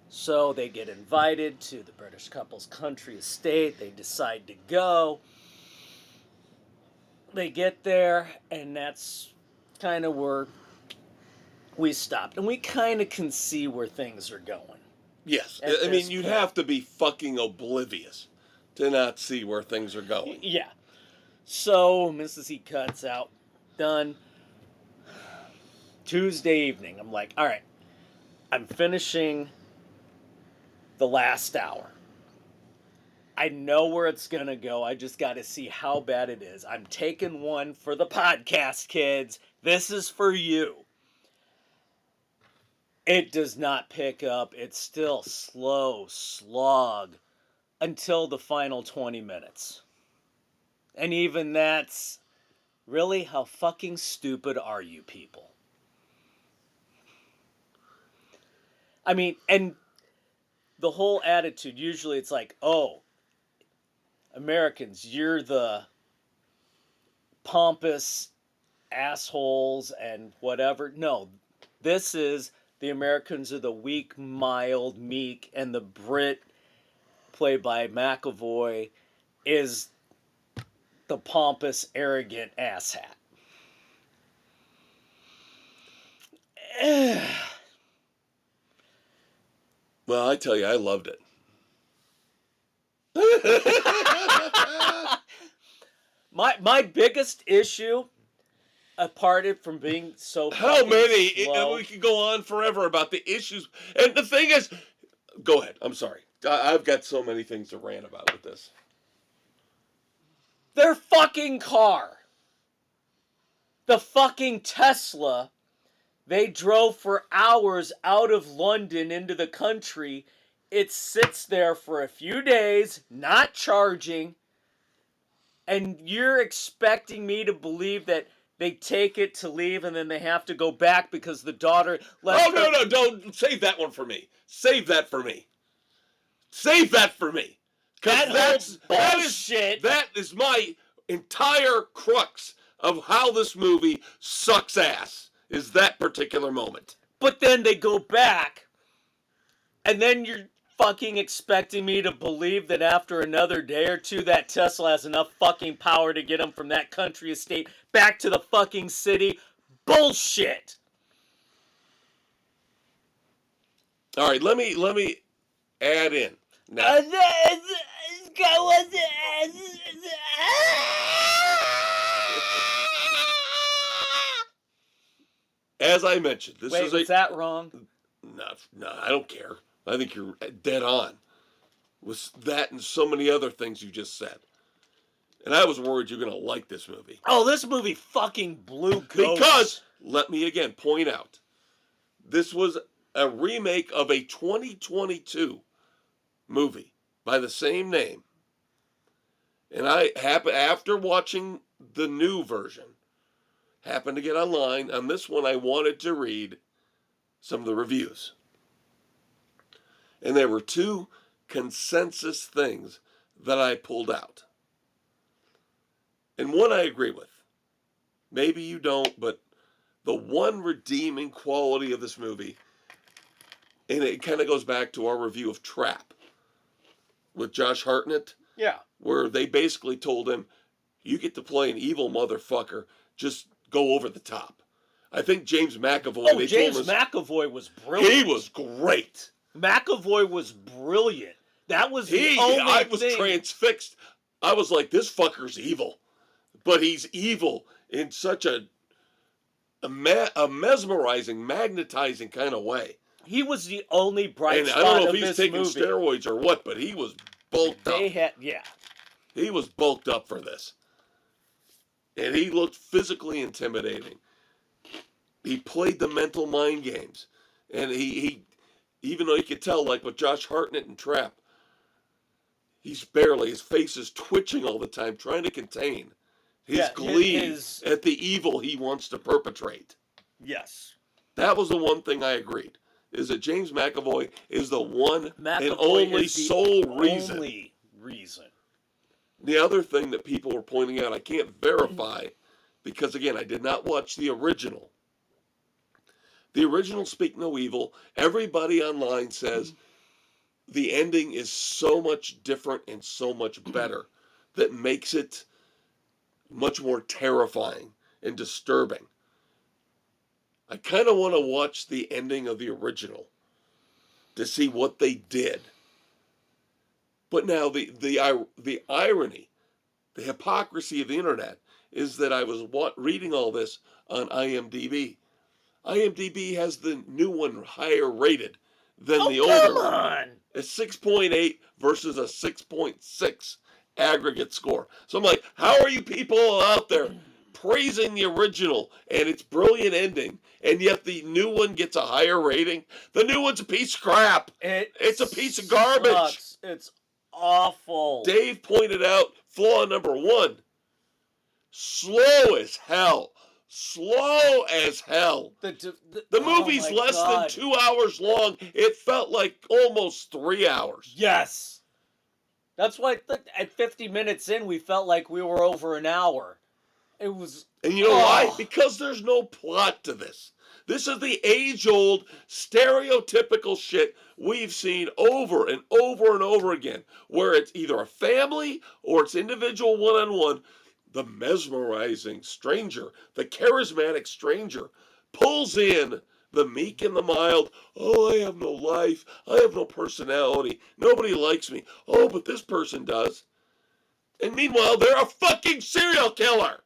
So they get invited to the British couple's country estate. They decide to go. They get there, and that's kind of where we stopped. And we kind of can see where things are going. Yes. I mean, you'd have to be fucking oblivious to not see where things are going. Yeah. So, Mrs. E cuts out. Done. Tuesday evening, I'm like, all right, I'm finishing the last hour. I know where it's going to go. I just got to see how bad it is. I'm taking one for the podcast, kids. This is for you. It does not pick up. It's still slow slog until the final 20 minutes. And even that's really, how fucking stupid are you people? I mean, and the whole attitude, usually it's like, oh, Americans, you're the pompous assholes and whatever. No, this is the Americans are the weak, mild, meek, and the Brit, played by McAvoy, is the pompous, arrogant asshat. Well, I tell you, I loved it. My biggest issue, apart from being so how many? slow, We could go on forever about the issues. And the thing is, go ahead. I'm sorry. I've got so many things to rant about with this. their fucking car, the fucking Tesla, they drove for hours out of London into the country. It sits there for a few days, not charging, and you're expecting me to believe that they take it to leave and then they have to go back because the daughter left. Oh, no, don't save that one for me. Save that for me. Save that for me. Because that is my entire crux of how this movie sucks ass, is that particular moment. But then they go back, and then you're fucking expecting me to believe that after another day or two that Tesla has enough fucking power to get them from that country estate back to the fucking city. Bullshit. All right, let me add in. Now, as I mentioned, this is was that wrong? No, I don't care. I think you're dead on with that and so many other things you just said. And I was worried you're going to like this movie. Oh, this movie fucking blew ghosts. Because, let me again point out, this was a remake of a 2022 movie by the same name. And I after watching the new version, happened to get online. On this one, I wanted to read some of the reviews. And there were two consensus things that I pulled out. And one I agree with. Maybe you don't, but the one redeeming quality of this movie, and it kind of goes back to our review of Trap with Josh Hartnett. Yeah. Where they basically told him, you get to play an evil motherfucker, just go over the top. I think James McAvoy... Oh, James McAvoy was brilliant. He was great. McAvoy was brilliant. That was the only thing. I was transfixed. I was like, this fucker's evil. But he's evil in such a mesmerizing, magnetizing kind of way. He was the only bright spot of this movie. And I don't know if he's taking steroids or what, but he was bulked up. He was bulked up for this. And he looked physically intimidating. He played the mental mind games. And he even though you could tell, like with Josh Hartnett and Trap, his face is twitching all the time, trying to contain his glee at the evil he wants to perpetrate. Yes. That was the one thing I agreed, is that James McAvoy is the one and only sole reason. The other thing that people were pointing out, I can't verify, because again, I did not watch the original. The original Speak No Evil, everybody online says the ending is so much different and so much better that makes it much more terrifying and disturbing. I kind of want to watch the ending of the original to see what they did. But now the irony, the hypocrisy of the internet is that I was reading all this on IMDb. IMDb has the new one higher rated than the older one. a 6.8 versus a 6.6 aggregate score. So I'm like, how are you people out there praising the original and its brilliant ending, and yet the new one gets a higher rating? The new one's a piece of crap. It's a piece of garbage. Sucks. It's awful. Dave pointed out flaw number 1. Slow as hell. Slow as hell. The movie's less than 2 hours long. It felt like almost 3 hours. Yes. That's why at 50 minutes in, we felt like we were over an hour. It was... And you know why? Because there's no plot to this. This is the age-old, stereotypical shit we've seen over and over and over again, where it's either a family or it's individual one-on-one. The mesmerizing stranger, the charismatic stranger, pulls in the meek and the mild. Oh, I have no life. I have no personality. Nobody likes me. Oh, but this person does. And meanwhile, they're a fucking serial killer.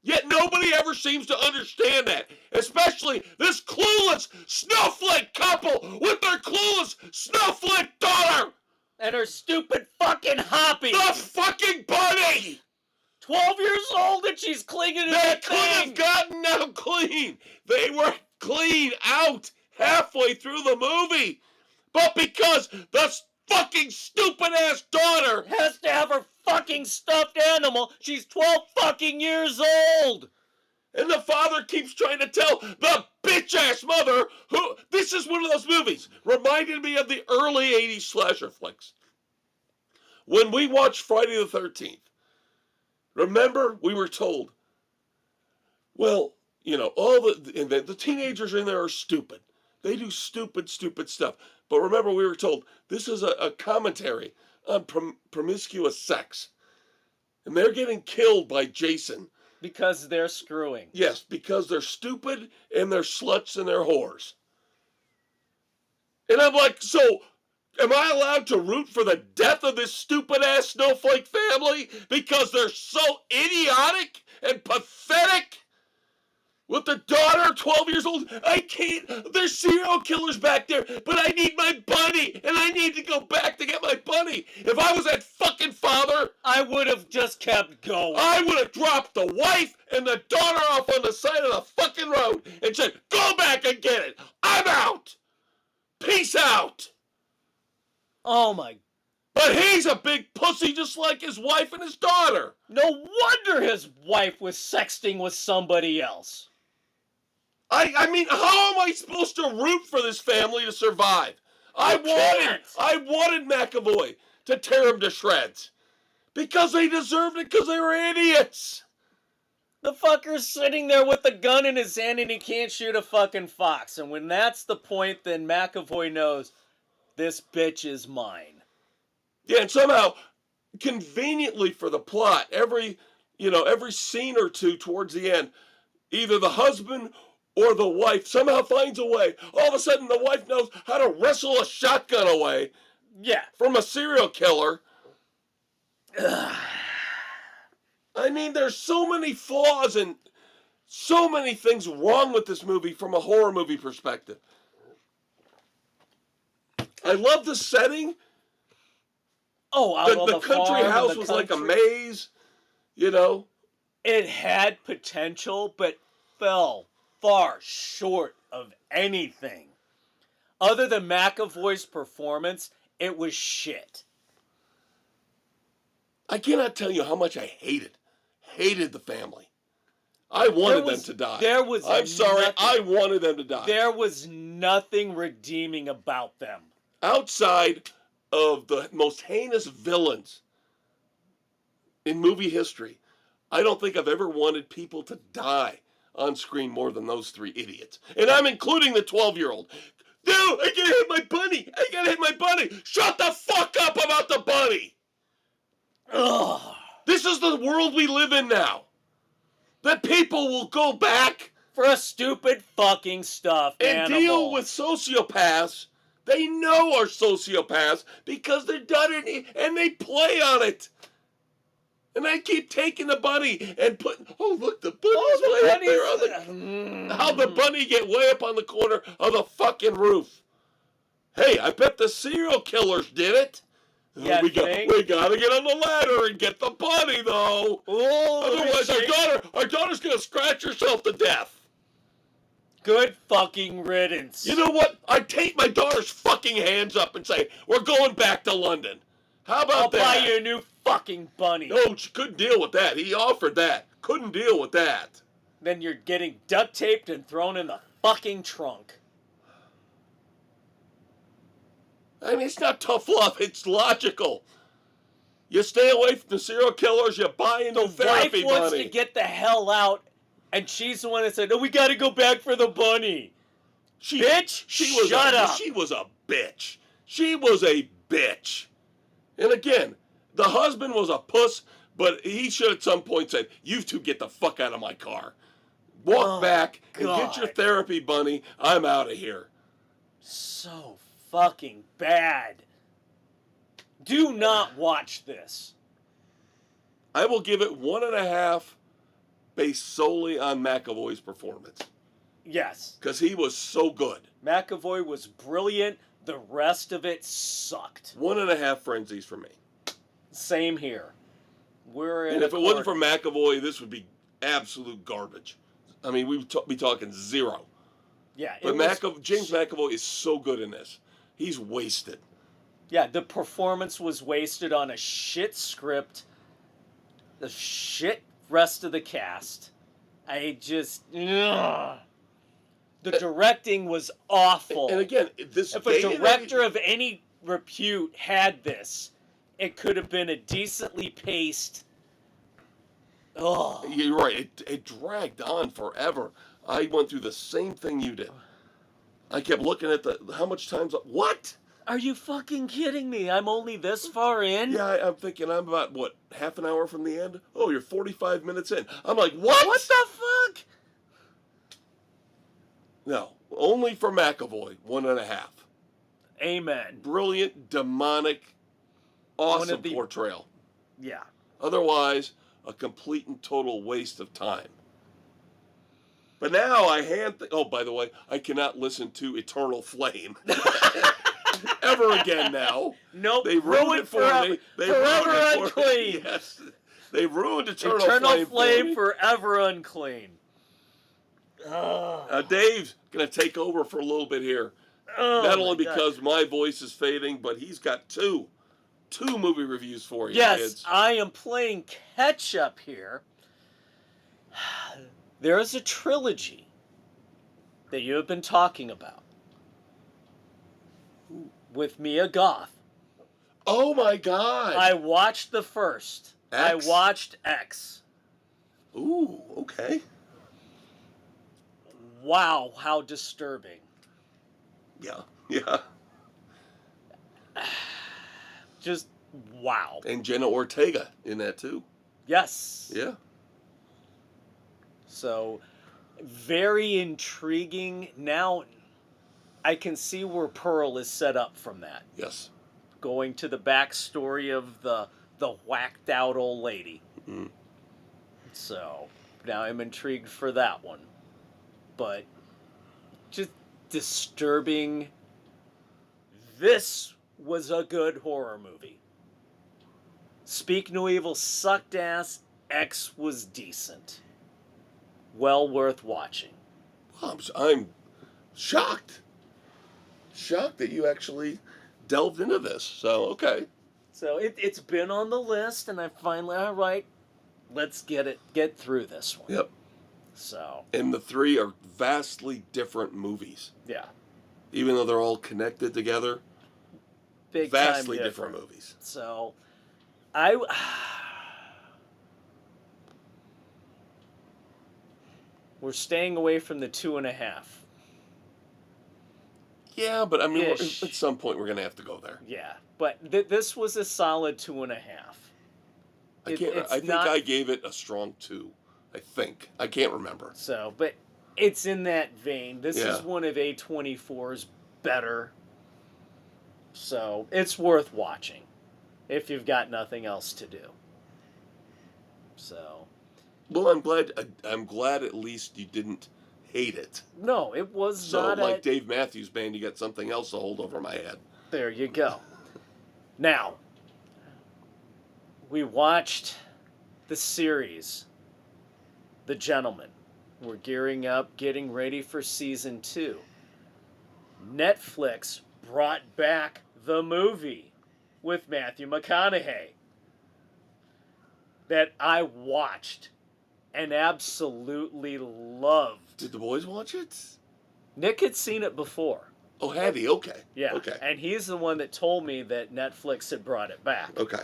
Yet nobody ever seems to understand that. Especially this clueless snowflake couple with their clueless snowflake daughter. And her stupid fucking hobby. The fucking bunny. 12 years old and she's clinging to They that could thing. have gotten out clean. They were clean out halfway through the movie. But because the fucking stupid ass daughter has to have her fucking stuffed animal, she's 12 fucking years old. And the father keeps trying to tell the bitch ass mother who... This is one of those movies. Reminded me of the early 80s slasher flicks. When we watched Friday the 13th, remember, we were told, well, you know, all the teenagers in there are stupid. They do stupid stuff. But remember, we were told this is a commentary on promiscuous sex. And they're getting killed by Jason. Because they're screwing. Yes, because they're stupid and they're sluts and they're whores. And I'm like, so... am I allowed to root for the death of this stupid-ass snowflake family because they're so idiotic and pathetic? With the daughter, 12 years old, I can't, there's serial killers back there, but I need my bunny, and I need to go back to get my bunny. If I was that fucking father, I would have just kept going. I would have dropped the wife and the daughter off on the side of the fucking road and said, go back and get it. I'm out. Peace out. Oh my... But he's a big pussy just like his wife and his daughter. No wonder his wife was sexting with somebody else. I mean, how am I supposed to root for this family to survive? I wanted McAvoy to tear him to shreds. Because they deserved it, because they were idiots. The fucker's sitting there with a gun in his hand and he can't shoot a fucking fox. And when that's the point, then McAvoy knows, this bitch is mine. Yeah, and somehow, conveniently for the plot, every scene or two towards the end, either the husband or the wife somehow finds a way. All of a sudden, the wife knows how to wrestle a shotgun away. Yeah. From a serial killer. I mean, there's so many flaws and so many things wrong with this movie from a horror movie perspective. I love the setting. Oh, out on the country house was like a maze, you know. It had potential, but fell far short of anything. Other than McAvoy's performance, it was shit. I cannot tell you how much I hated the family. I wanted them to die. I'm sorry, I wanted them to die. There was nothing redeeming about them. Outside of the most heinous villains in movie history, I don't think I've ever wanted people to die on screen more than those three idiots. And I'm including the 12-year-old. No, I gotta hit my bunny. I gotta hit my bunny. Shut the fuck up about the bunny. Ugh. This is the world we live in now. That people will go back for a stupid fucking stuffed animal. Deal with sociopaths. They know are sociopaths because they're done it and they play on it. And I keep taking the bunny and putting, oh look, the bunny's way up there on the, how the bunny get way up on the corner of the fucking roof. Hey, I bet the serial killers did it. Yeah, We gotta get on the ladder and get the bunny, though. Oh, Otherwise, our daughter's gonna scratch herself to death. Good fucking riddance. You know what? I'd take my daughter's fucking hands up and say, we're going back to London. How about I'll that? buy you a new fucking bunny. No, she couldn't deal with that. He offered that. Couldn't deal with that. Then you're getting duct taped and thrown in the fucking trunk. I mean, it's not tough love. It's logical. You stay away from the serial killers. You buy into The therapy wife wants bunny. to get the hell out, and she's the one that said, "No, we got to go back for the bunny." Bitch, shut up. She was a bitch. She was a bitch. And again, the husband was a puss, but he should at some point said, "You two get the fuck out of my car. Walk back and get your God. therapy bunny. I'm out of here." So fucking bad. Do not watch this. I will give it 1.5 based solely on McAvoy's performance. Yes. Because he was so good. McAvoy was brilliant. The rest of it sucked. 1.5 frenzies for me. Same here. We're in And a if it wasn't for corner. McAvoy, this would be absolute garbage. I mean, we would be talking 0. Yeah, But it was, James McAvoy is so good in this. He's wasted. yeah, the performance was wasted on a shit script. The shit rest of the cast. I just... Ugh. The directing was awful. And again, this If a director of any repute had this, it could have been a decently paced... Oh. You're right. It dragged on forever. I went through the same thing you did. I kept looking at how much time's up. What? Are you fucking kidding me? I'm only this far in? Yeah, I'm thinking I'm about, what, half an hour from the end? Oh, you're 45 minutes in. I'm like, what? What the fuck? No, only for McAvoy, 1.5. Amen. Brilliant, demonic, awesome portrayal. Yeah. Otherwise, a complete and total waste of time. But now oh, by the way, I cannot listen to Eternal Flame ever again now. Nope. They ruined it for me. They forever ruined it for me. unclean. Yes. They ruined Eternal Flame for me. forever unclean. Dave's going to take over for a little bit here. Not only because my voice is fading, but he's got two movie reviews for you, yes, kids. I am playing catch up here. There is a trilogy that you have been talking about with Mia Goth. Oh my God! I watched the first. X? I watched X. Ooh, okay. Wow, how disturbing. Yeah. Just wow. And Jenna Ortega in that too. Yes. Yeah. So, very intriguing. Now, I can see where Pearl is set up from that. Yes. Going to the backstory of the whacked out old lady. Mm-hmm. So, now I'm intrigued for that one. But, just disturbing. This was a good horror movie. Speak No Evil sucked ass. X was decent. Well worth watching. I'm shocked. Shocked that you actually delved into this. So, okay. So it's been on the list, and I finally, all right, let's get through this one. Yep. So. And the 3 are vastly different movies. Yeah. Even though they're all connected together. Big vastly time different movies. So, we're staying away from the 2.5. Yeah, but I mean, at Ish. some point we're going to have to go there. Yeah, but this was a solid 2.5. I think I gave it a strong 2. I think. I can't remember. So, but it's in that vein. This Yeah. is one of A24's better. So, it's worth watching if you've got nothing else to do. So. Well, I'm glad at least you didn't hate it. No, it was So, not like Dave Matthews Band, you got something else to hold over my head. There you go. Now, we watched the series, The Gentleman. We're gearing up, getting ready for season 2. Netflix brought back the movie with Matthew McConaughey that I watched and absolutely loved. Did the boys watch it? Nick had seen it before. Oh, had he? Okay. Yeah. Okay. And he's the one that told me that Netflix had brought it back. Okay.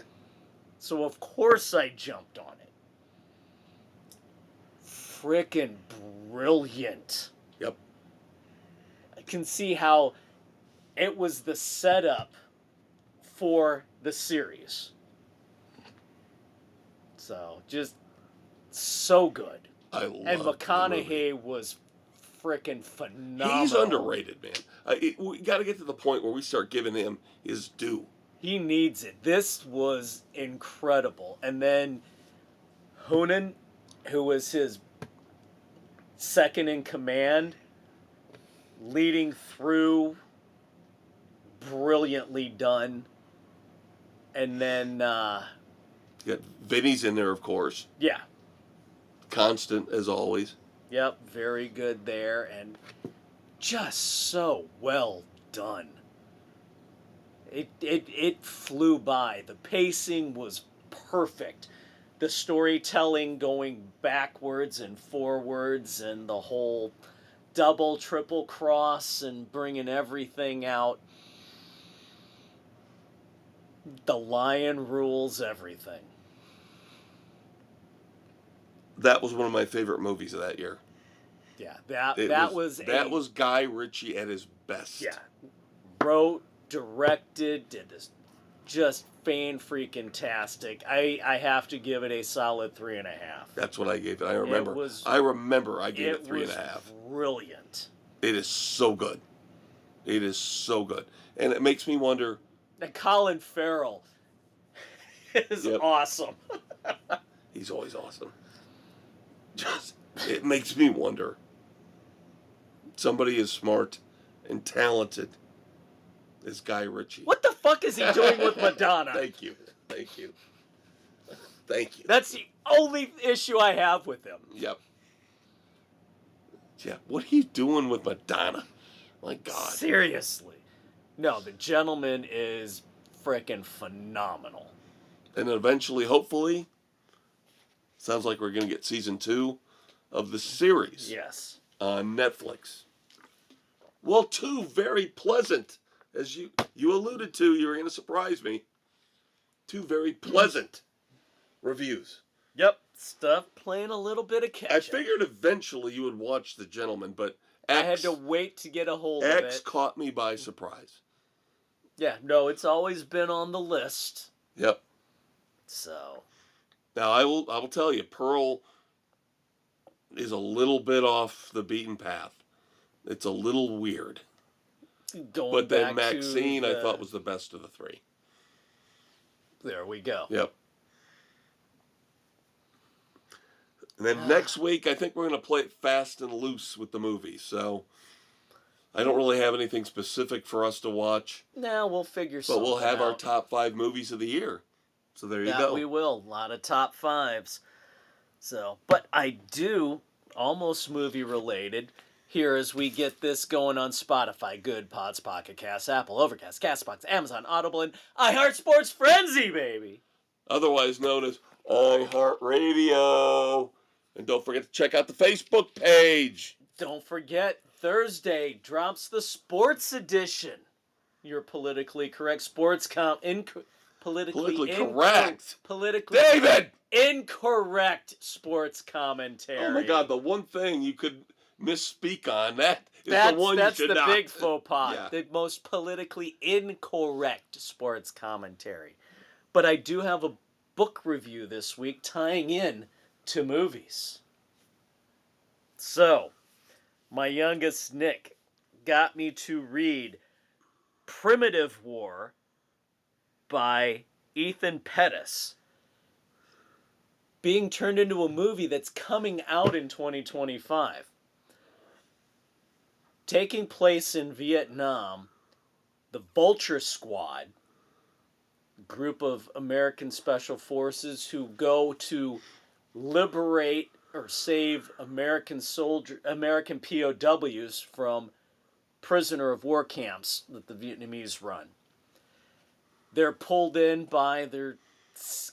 So of course I jumped on it. Frickin' brilliant. Yep. I can see how it was the setup for the series. So, just so good. I love And McConaughey was frickin' phenomenal. He's underrated, man. We got to get to the point where we start giving him his due. He needs it. This was incredible. And then Hoonan, who was his second in command, leading through, brilliantly done. And then, You got Vinny's in there, of course. yeah. Constant, as always. Yep, very good there. And just so well done. It flew by. The pacing was perfect. The storytelling going backwards and forwards, and the whole double, triple cross and bringing everything out. The lion rules everything. That was one of my favorite movies of that year. Yeah, that was Guy Ritchie at his best. Yeah, wrote, directed, did this, just fan-freaking-tastic. I have to give it a solid 3.5. That's what I gave it. I remember I gave it 3.5. It was brilliant. It is so good. It is so good. And it makes me wonder. And Colin Farrell is awesome. He's always awesome. It makes me wonder. Somebody as smart and talented as Guy Ritchie. What the fuck is he doing with Madonna? Thank you. Thank you. Thank you. That's the only issue I have with him. Yep. Yeah, what are you doing with Madonna? My God. Seriously. No, The Gentleman is frickin' phenomenal. And then eventually, hopefully, sounds like we're going to get season 2 of the series. Yes. On Netflix. Well, 2 very pleasant, as you alluded to, you were going to surprise me. 2 very pleasant reviews. Yep. Stuff playing a little bit of catch up. I figured eventually you would watch The Gentleman, but I had to wait to get a hold of it. X caught me by surprise. Yeah, no, it's always been on the list. Yep. So. Now I will tell you, Pearl is a little bit off the beaten path. It's a little weird. But then Maxine, I thought, was the best of the 3. There we go. Yep. And then next week, I think we're going to play it fast and loose with the movies. So I don't really have anything specific for us to watch. No, we'll figure something out. But we'll have our top 5 movies of the year. So there you go. We will. A lot of top 5s. So, but I do, almost movie related, here as we get this going on Spotify, Good Pods, Pocket Cast, Apple, Overcast, Castbox, Amazon, Audible, and iHeart Sports Frenzy, baby. Otherwise known as iHeartRadio. And don't forget to check out the Facebook page. Don't forget, Thursday drops the sports edition. Your politically correct sports politically correct. Politically David! Incorrect sports commentary. Oh my God, the one thing you could misspeak on, that is the one you should not. That's the big faux pas. Yeah. The most politically incorrect sports commentary. But I do have a book review this week tying in to movies. So, my youngest Nick got me to read Primitive War by Ethan Pettis, being turned into a movie that's coming out in 2025. Taking place in Vietnam, the Vulture Squad, group of American Special Forces who go to liberate or save American POWs from prisoner of war camps that the Vietnamese run. They're pulled in by their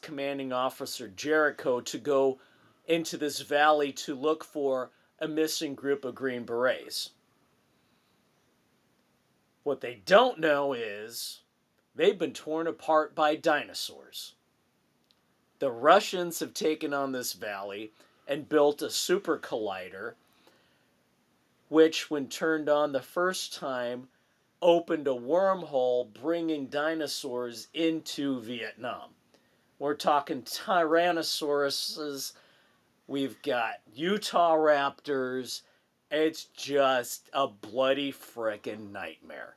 commanding officer Jericho to go into this valley to look for a missing group of Green Berets. What they don't know is they've been torn apart by dinosaurs. The Russians have taken on this valley and built a super collider, which, when turned on the first time, opened a wormhole bringing dinosaurs into Vietnam. We're talking Tyrannosauruses, we've got Utah raptors. It's just a bloody frickin' nightmare.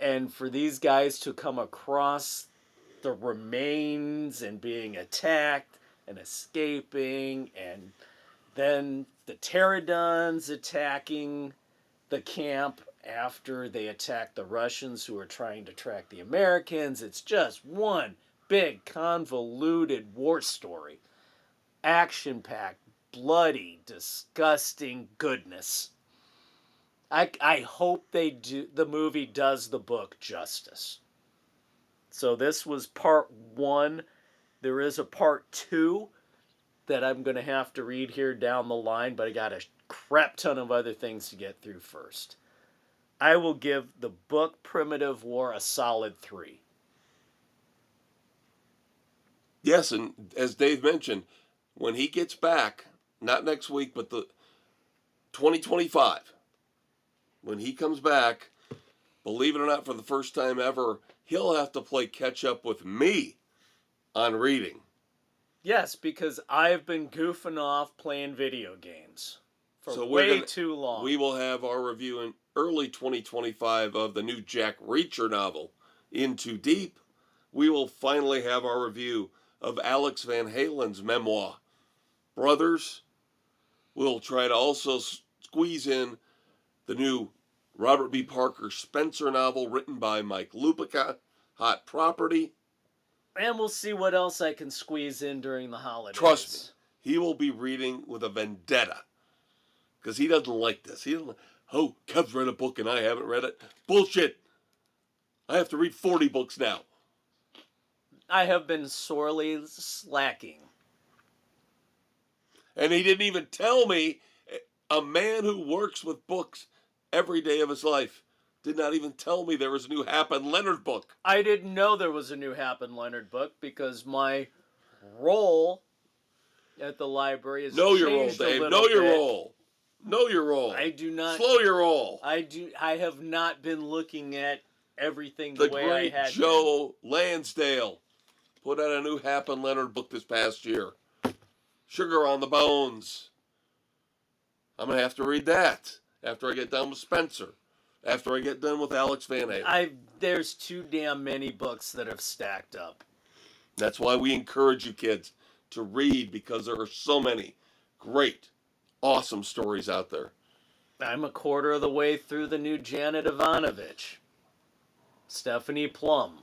And for these guys to come across the remains and being attacked and escaping, and then the pterodons attacking the camp after they attack the Russians who are trying to track the Americans. It's just one big convoluted war story. Action-packed, bloody, disgusting goodness. I hope the movie does the book justice. So this was part 1. There is a part 2 that I'm going to have to read here down the line, but I got a crap ton of other things to get through first. I will give the book Primitive War a solid 3. Yes, and as Dave mentioned, when he gets back, not next week, but the 2025, when he comes back, believe it or not, for the first time ever, he'll have to play catch up with me on reading. Yes, because I've been goofing off playing video games for too long. We will have our review in early 2025 of the new Jack Reacher novel, In Too Deep. We will finally have our review of Alex Van Halen's memoir, Brothers. We'll try to also squeeze in the new Robert B. Parker Spencer novel written by Mike Lupica, Hot Property. And we'll see what else I can squeeze in during the holidays. Trust me, he will be reading with a vendetta. Because he doesn't like this. He doesn't. Oh, Kev's read a book and I haven't read it. Bullshit. I have to read 40 books now. I have been sorely slacking. And he didn't even tell me, a man who works with books every day of his life did not even tell me there was a new Hap and Leonard book. I didn't know there was a new Hap and Leonard book because my role at the library has changed your role, Dave. A little know your bit. role. Know your role. I do not. Slow your roll. I have not been looking at everything the way I had. Great Joe Lansdale put out a new Hap and Leonard book this past year. Sugar on the Bones. I'm going to have to read that after I get done with Spencer. After I get done with Alex Van Halen. There's too damn many books that have stacked up. That's why we encourage you kids to read, because there are so many great, awesome stories out there. I'm a quarter of the way through the new Janet Ivanovich. Stephanie Plum.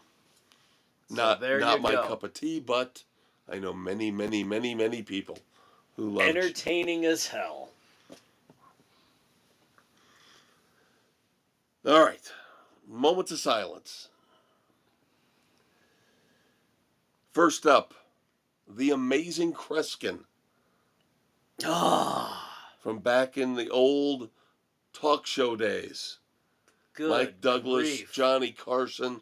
So not my cup of tea, but I know many, many, many, many people who love it. Entertaining as hell. All right. Moments of silence. First up, The Amazing Kreskin. From back in the old talk show days. Good Mike Douglas, grief. Johnny Carson.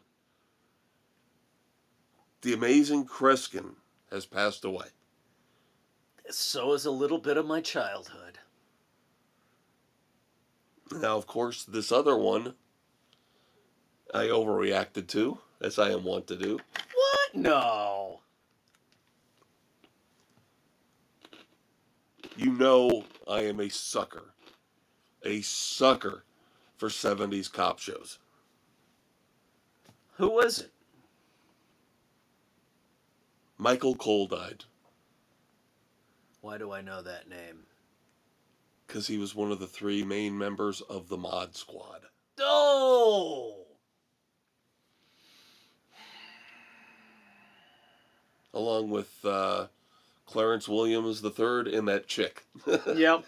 The Amazing Kreskin has passed away. So is a little bit of my childhood. Now, of course, this other one I overreacted to, as I am wont to do. What? No. You know I am a sucker for 70s cop shows. Who was it? Michael Cole died. Why do I know that name? Because he was one of the 3 main members of the Mod Squad. Oh! Along with Clarence Williams III and that chick. Yep.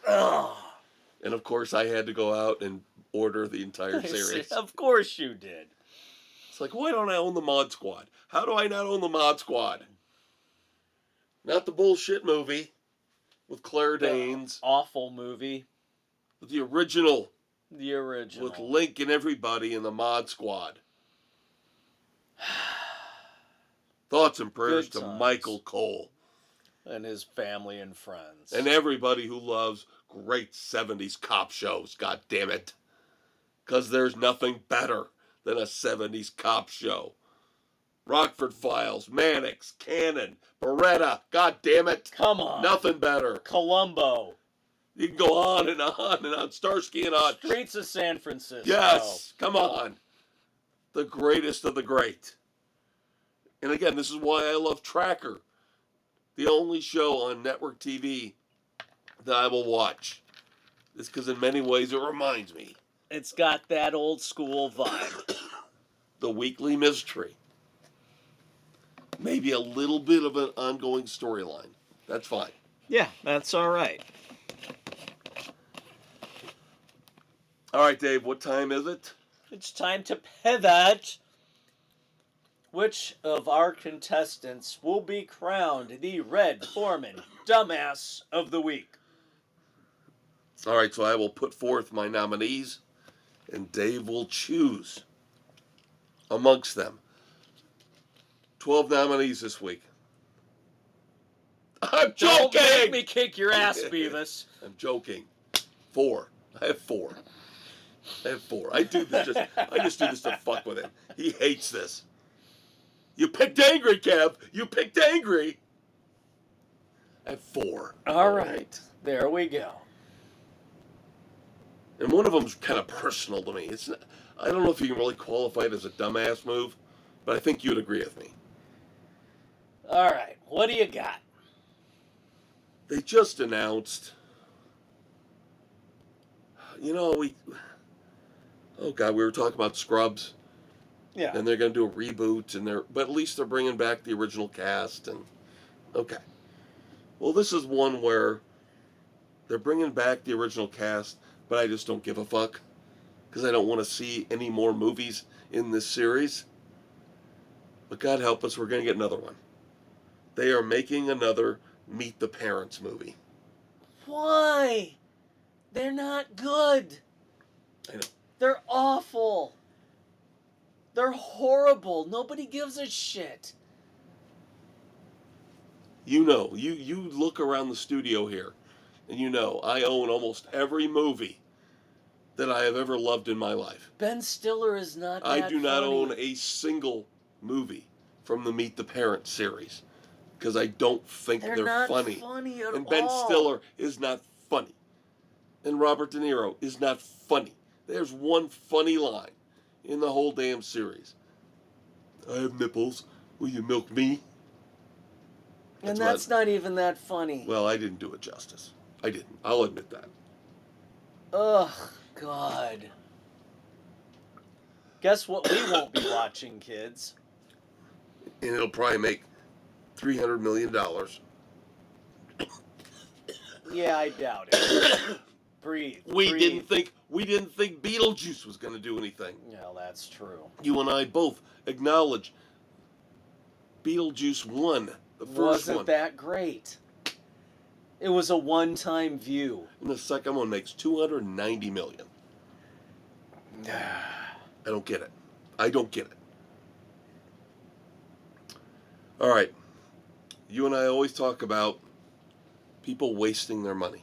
Ugh. And of course, I had to go out and order the entire series. Of course you did. It's like, why don't I own the Mod Squad? How do I not own the Mod Squad? Not the bullshit movie with Claire Danes. Awful movie. The original. The original. With Link and everybody in the Mod Squad. Thoughts and prayers to Michael Cole. And his family and friends. And everybody who loves great 70s cop shows, god damn it. Because there's nothing better than a 70s cop show. Rockford Files, Mannix, Cannon, Beretta, god damn it. Come on. Nothing better. Columbo. You can go on and on and on. Starsky and Hutch. Streets of San Francisco. Yes, come on. The greatest of the great. And again, this is why I love Tracker. The only show on network TV that I will watch. It's because in many ways it reminds me. It's got that old school vibe. The weekly mystery. Maybe a little bit of an ongoing storyline. That's fine. Yeah, that's all right. All right, Dave, what time is it? It's time to pivot. Which of our contestants will be crowned the Red Foreman Dumbass of the Week? All right, so I will put forth my nominees, and Dave will choose amongst them. 12 nominees this week. I'm joking! Don't make me kick your ass, Beavis. I'm joking. 4. I have 4. I do this I just do this to fuck with him. He hates this. You picked angry, Kev. You picked angry. I have 4. All right. There we go. And one of them's kind of personal to me. It's not, I don't know if you can really qualify it as a dumbass move, but I think you'd agree with me. All right. What do you got? They just announced, we were talking about Scrubs. Yeah. And they're going to do a reboot, but at least they're bringing back the original cast. And okay. Well, this is one where they're bringing back the original cast, but I just don't give a fuck because I don't want to see any more movies in this series. But God help us, we're going to get another one. They are making another Meet the Parents movie. Why? They're not good. I know. They're awful. They're horrible. Nobody gives a shit. You look around the studio here, and I own almost every movie that I have ever loved in my life. Ben Stiller is not that I do not funny. own a single movie from the Meet the Parents series because I don't think they're not funny. funny at and Ben all. Stiller is not funny. And Robert De Niro is not funny. There's one funny line in the whole damn series. I have nipples. Will you milk me? That's not even that funny. Well, I didn't do it justice. I didn't. I'll admit that. Ugh, God. Guess what we won't be watching, kids? And it'll probably make $300 million. Yeah, I doubt it. Breathe. We didn't think Beetlejuice was going to do anything. Yeah, that's true. You and I both acknowledge Beetlejuice 1, the first Wasn't one. that great? It was a one-time view. And the second one makes $290 million. I don't get it. I don't get it. All right. You and I always talk about people wasting their money.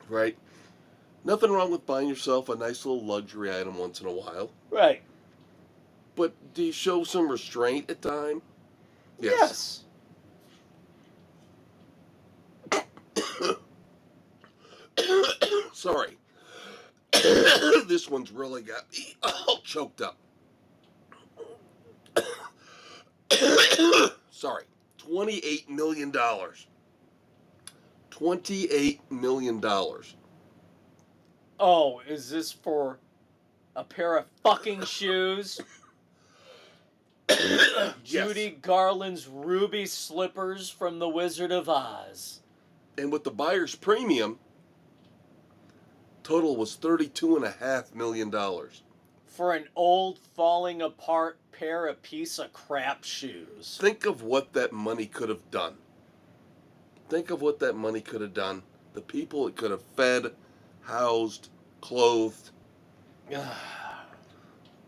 Right? Nothing wrong with buying yourself a nice little luxury item once in a while. Right. But do you show some restraint at time? Yes. Sorry. This one's really got me all choked up. Sorry. $28 million. $28 $28 million. Oh, is this for a pair of fucking shoes? Judy Garland's ruby slippers from The Wizard of Oz. And with the buyer's premium, total was $32.5 million. For an old, falling apart pair of piece of crap shoes. Think of what that money could have done. Think of what that money could have done. The people it could have fed, housed, clothed.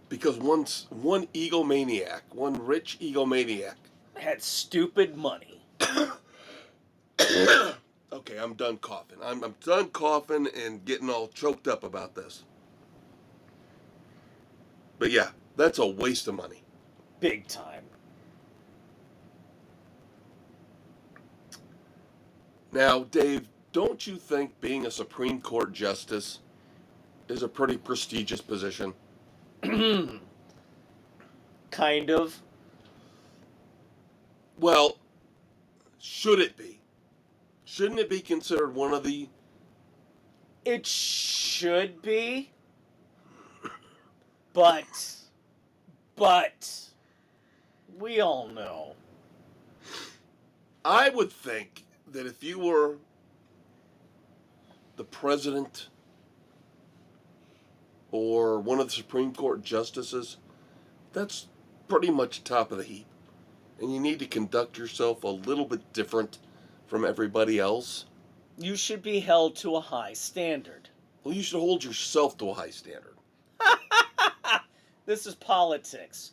Because one egomaniac, one rich egomaniac, had stupid money. Okay, I'm done coughing. I'm done coughing and getting all choked up about this. But yeah, that's a waste of money. Big time. Now, Dave, don't you think being a Supreme Court justice is a pretty prestigious position? Kind of. Well, should it be? Shouldn't it be considered one of the... It should be. But, we all know. I would think that if you were the president or one of the Supreme Court justices, that's pretty much top of the heap. And you need to conduct yourself a little bit different from everybody else. You should be held to a high standard. Well, you should hold yourself to a high standard. This is politics.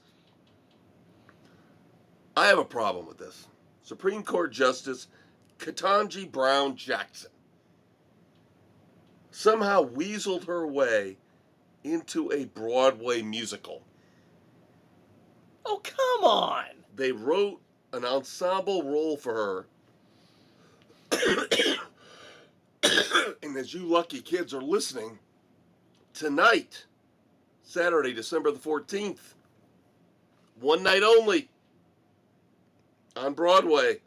I have a problem with this. Supreme Court Justice Ketanji Brown Jackson somehow weaseled her way into a Broadway musical. Oh, come on! They wrote an ensemble role for her. And as you lucky kids are listening, tonight, Saturday, December the 14th, one night only, on Broadway,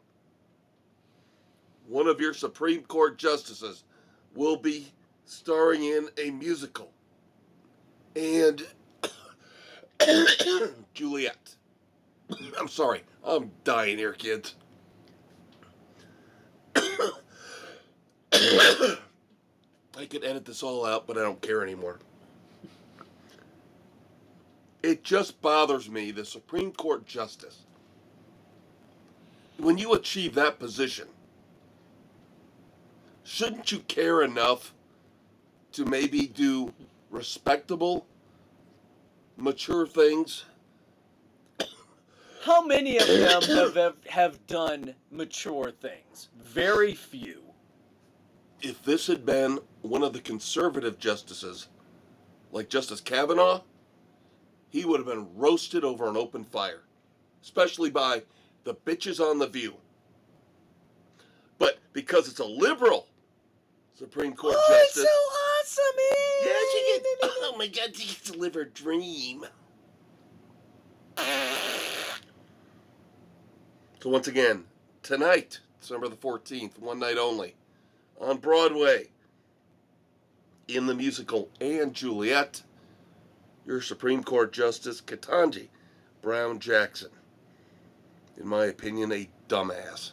one of your Supreme Court justices will be starring in a musical. And Juliet. I'm sorry, I'm dying here, kids. I could edit this all out, but I don't care anymore. It just bothers me, the Supreme Court justice. When you achieve that position, shouldn't you care enough to maybe do respectable, mature things? How many of them have done mature things? Very few. If this had been one of the conservative justices, like Justice Kavanaugh, he would have been roasted over an open fire, especially by the bitches on The View. But because it's a liberal Supreme Court justice... Oh, it's so awesome! Yeah, she gets... Oh my God, she gets to live her dream. So once again, tonight, December the 14th, one night only, on Broadway, in the musical And Juliet, your Supreme Court Justice, Ketanji Brown Jackson. In my opinion, a dumbass.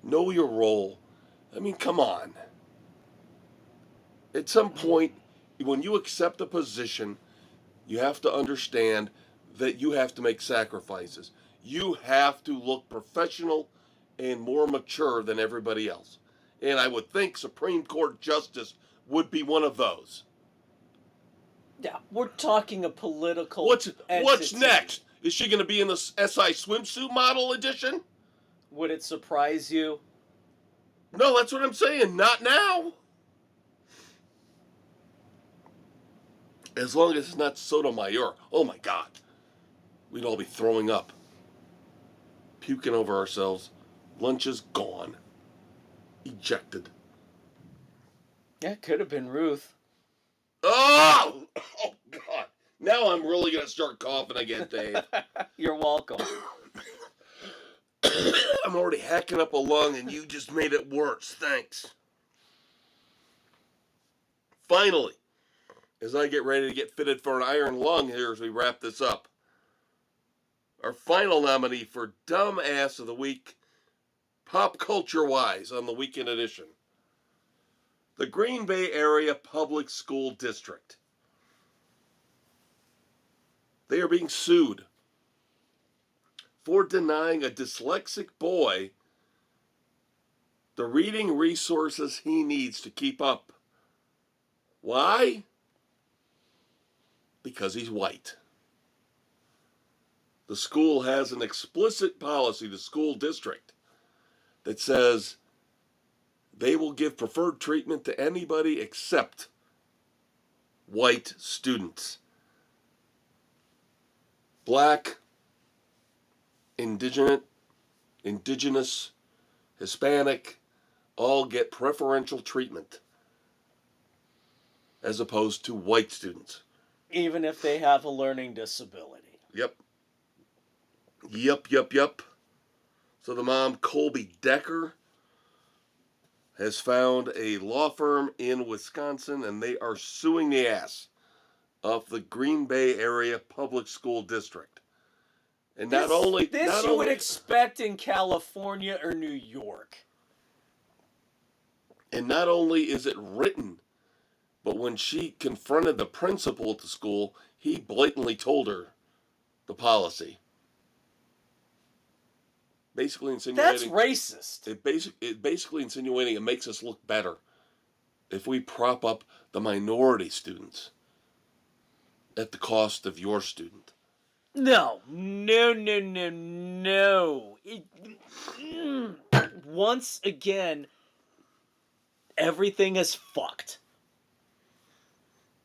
Know your role. I mean, come on. At some point, when you accept a position, you have to understand that you have to make sacrifices. You have to look professional and more mature than everybody else. And I would think Supreme Court Justice would be one of those. Yeah, we're talking a political What's entity. next? Is she going to be in the SI swimsuit model edition? Would it surprise you? No, that's what I'm saying. Not now. As long as it's not Sotomayor. Oh my God. We'd all be throwing up. Puking over ourselves. Lunch is gone. Ejected. Yeah, it could have been Ruth. Oh! Oh, God. Now I'm really going to start coughing again, Dave. You're welcome. I'm already hacking up a lung, and you just made it worse. Thanks. finally, as I get ready to get fitted for an iron lung here as we wrap this up, our final nominee for Dumb Ass of the Week, pop culture-wise, on the weekend edition, the Green Bay Area Public School District. They are being sued for denying a dyslexic boy the reading resources he needs to keep up. Why? Because he's white. The school has an explicit policy, the school district, that says they will give preferred treatment to anybody except white students. Black, indigenous, Hispanic, all get preferential treatment as opposed to white students. Even if they have a learning disability. Yep. So the mom, Colby Decker, has found a law firm in Wisconsin, and they are suing the ass of the Green Bay Area Public School District. And This you would expect in California or New York. And not only is it written, but when she confronted the principal at the school, he blatantly told her the policy. Basically insinuating... That's racist. It basically insinuating it makes us look better if we prop up the minority students at the cost of your student. No. Once again, everything is fucked.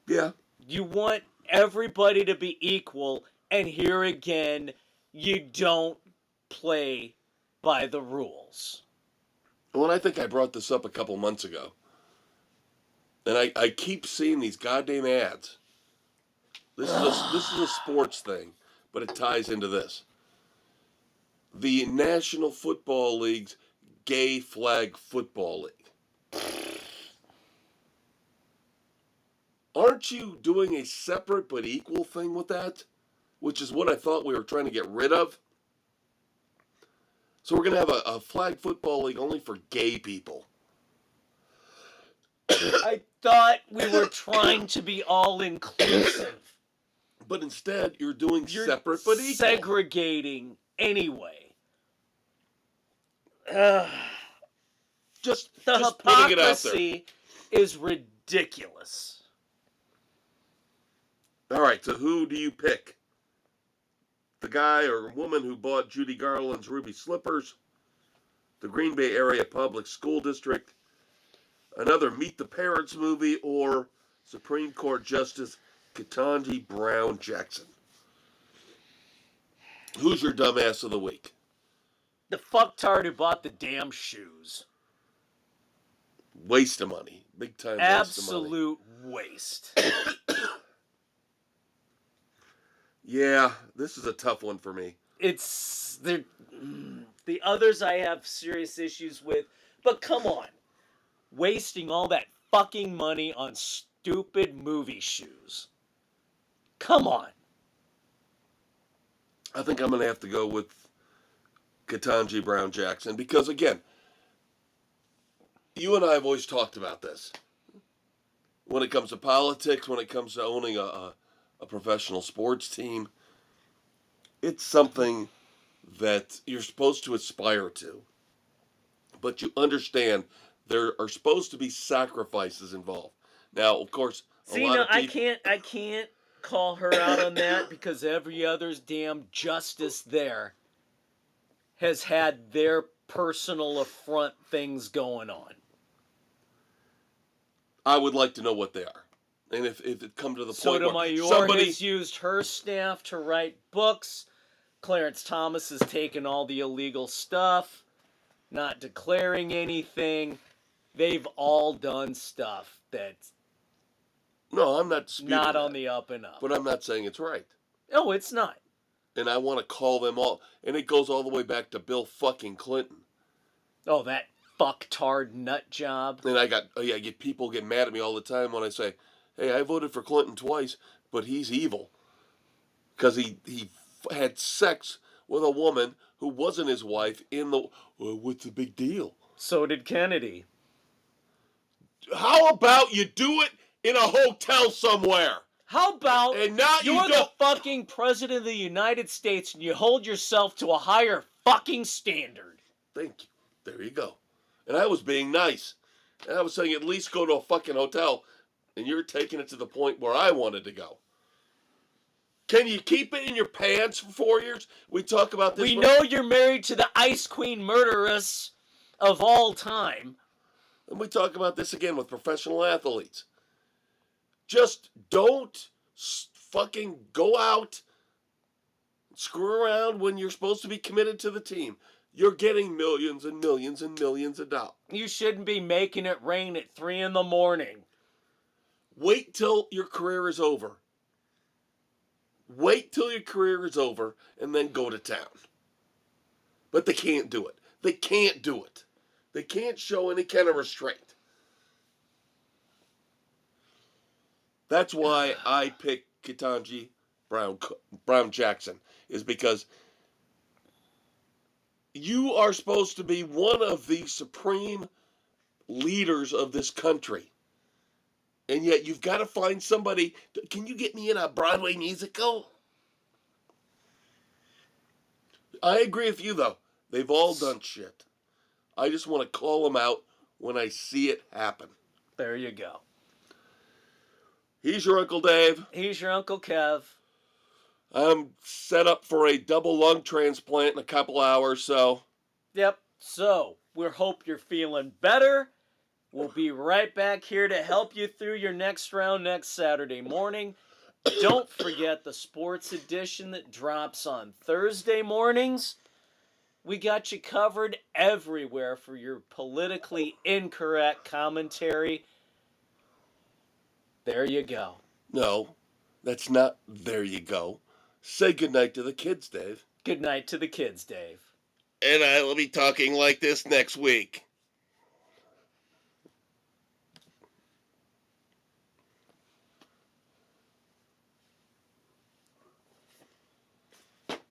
Yeah. You want everybody to be equal, and here again, you don't play by the rules. Well, I think I brought this up a couple months ago. And I keep seeing these goddamn ads. This is a sports thing, but it ties into this. The National Football League's Gay Flag Football League. Aren't you doing a separate but equal thing with that? Which is what I thought we were trying to get rid of. So we're going to have a flag football league only for gay people. I thought we were trying to be all-inclusive. But instead, you're doing separate but equal. Segregating anyway. Just the hypocrisy is ridiculous. All right, so who do you pick? The guy or woman who bought Judy Garland's ruby slippers, the Green Bay Area Public School District, another Meet the Parents movie, or Supreme Court Justice Ketanji Brown Jackson? Who's your dumbass of the week? The fucktard who bought the damn shoes. Waste of money. Big time Absolute waste. Yeah, this is a tough one for me. It's the others I have serious issues with, but come on. Wasting all that fucking money on stupid movie shoes. Come on. I think I'm going to have to go with Ketanji Brown Jackson because, again, you and I have always talked about this. When it comes to politics, when it comes to owning a professional sports team, it's something that you're supposed to aspire to. But you understand there are supposed to be sacrifices involved. Now, of course, I can't call her out on that because every other's damn justice there has had their personal affront things going on. I would like to know what they are. And if it come to the point where Sotomayor has used her staff to write books. Clarence Thomas has taken all the illegal stuff, not declaring anything. They've all done stuff that's No, I'm not disputing not that, on the up and up. but I'm not saying it's right. No, it's not. And I want to call them all. And it goes all the way back to Bill fucking Clinton. Oh, that fucktard nut job. And I get people get mad at me all the time when I say, hey, I voted for Clinton twice, but he's evil. Because he had sex with a woman who wasn't his wife what's the big deal? So did Kennedy. How about you do it in a hotel somewhere? How about And not you're the fucking president of the United States and you hold yourself to a higher fucking standard? Thank you. There you go. And I was being nice. And I was saying at least go to a fucking hotel. And you're taking it to the point where I wanted to go. Can you keep it in your pants for 4 years? We talk about this. We know you're married to the Ice Queen murderess of all time. And we talk about this again with professional athletes. Just don't fucking go out, screw around when you're supposed to be committed to the team. You're getting millions and millions and millions of dollars. You shouldn't be making it rain at 3 a.m. Wait till your career is over. Wait till your career is over and then go to town. But they can't do it. They can't do it. They can't show any kind of restraint. That's why I picked Ketanji Brown Jackson, is because you are supposed to be one of the supreme leaders of this country. And yet you've got to find somebody. Can you get me in a Broadway musical? I agree with you, though. They've all done shit. I just want to call them out when I see it happen. There you go. He's your Uncle Dave. He's your Uncle Kev. I'm set up for a double lung transplant in a couple hours, so. Yep. So, we hope you're feeling better. We'll be right back here to help you through your next round next Saturday morning. Don't forget the sports edition that drops on Thursday mornings. We got you covered everywhere for your politically incorrect commentary. There you go. No, that's not there you go. Say goodnight to the kids, Dave. Good night to the kids, Dave. And I will be talking like this next week.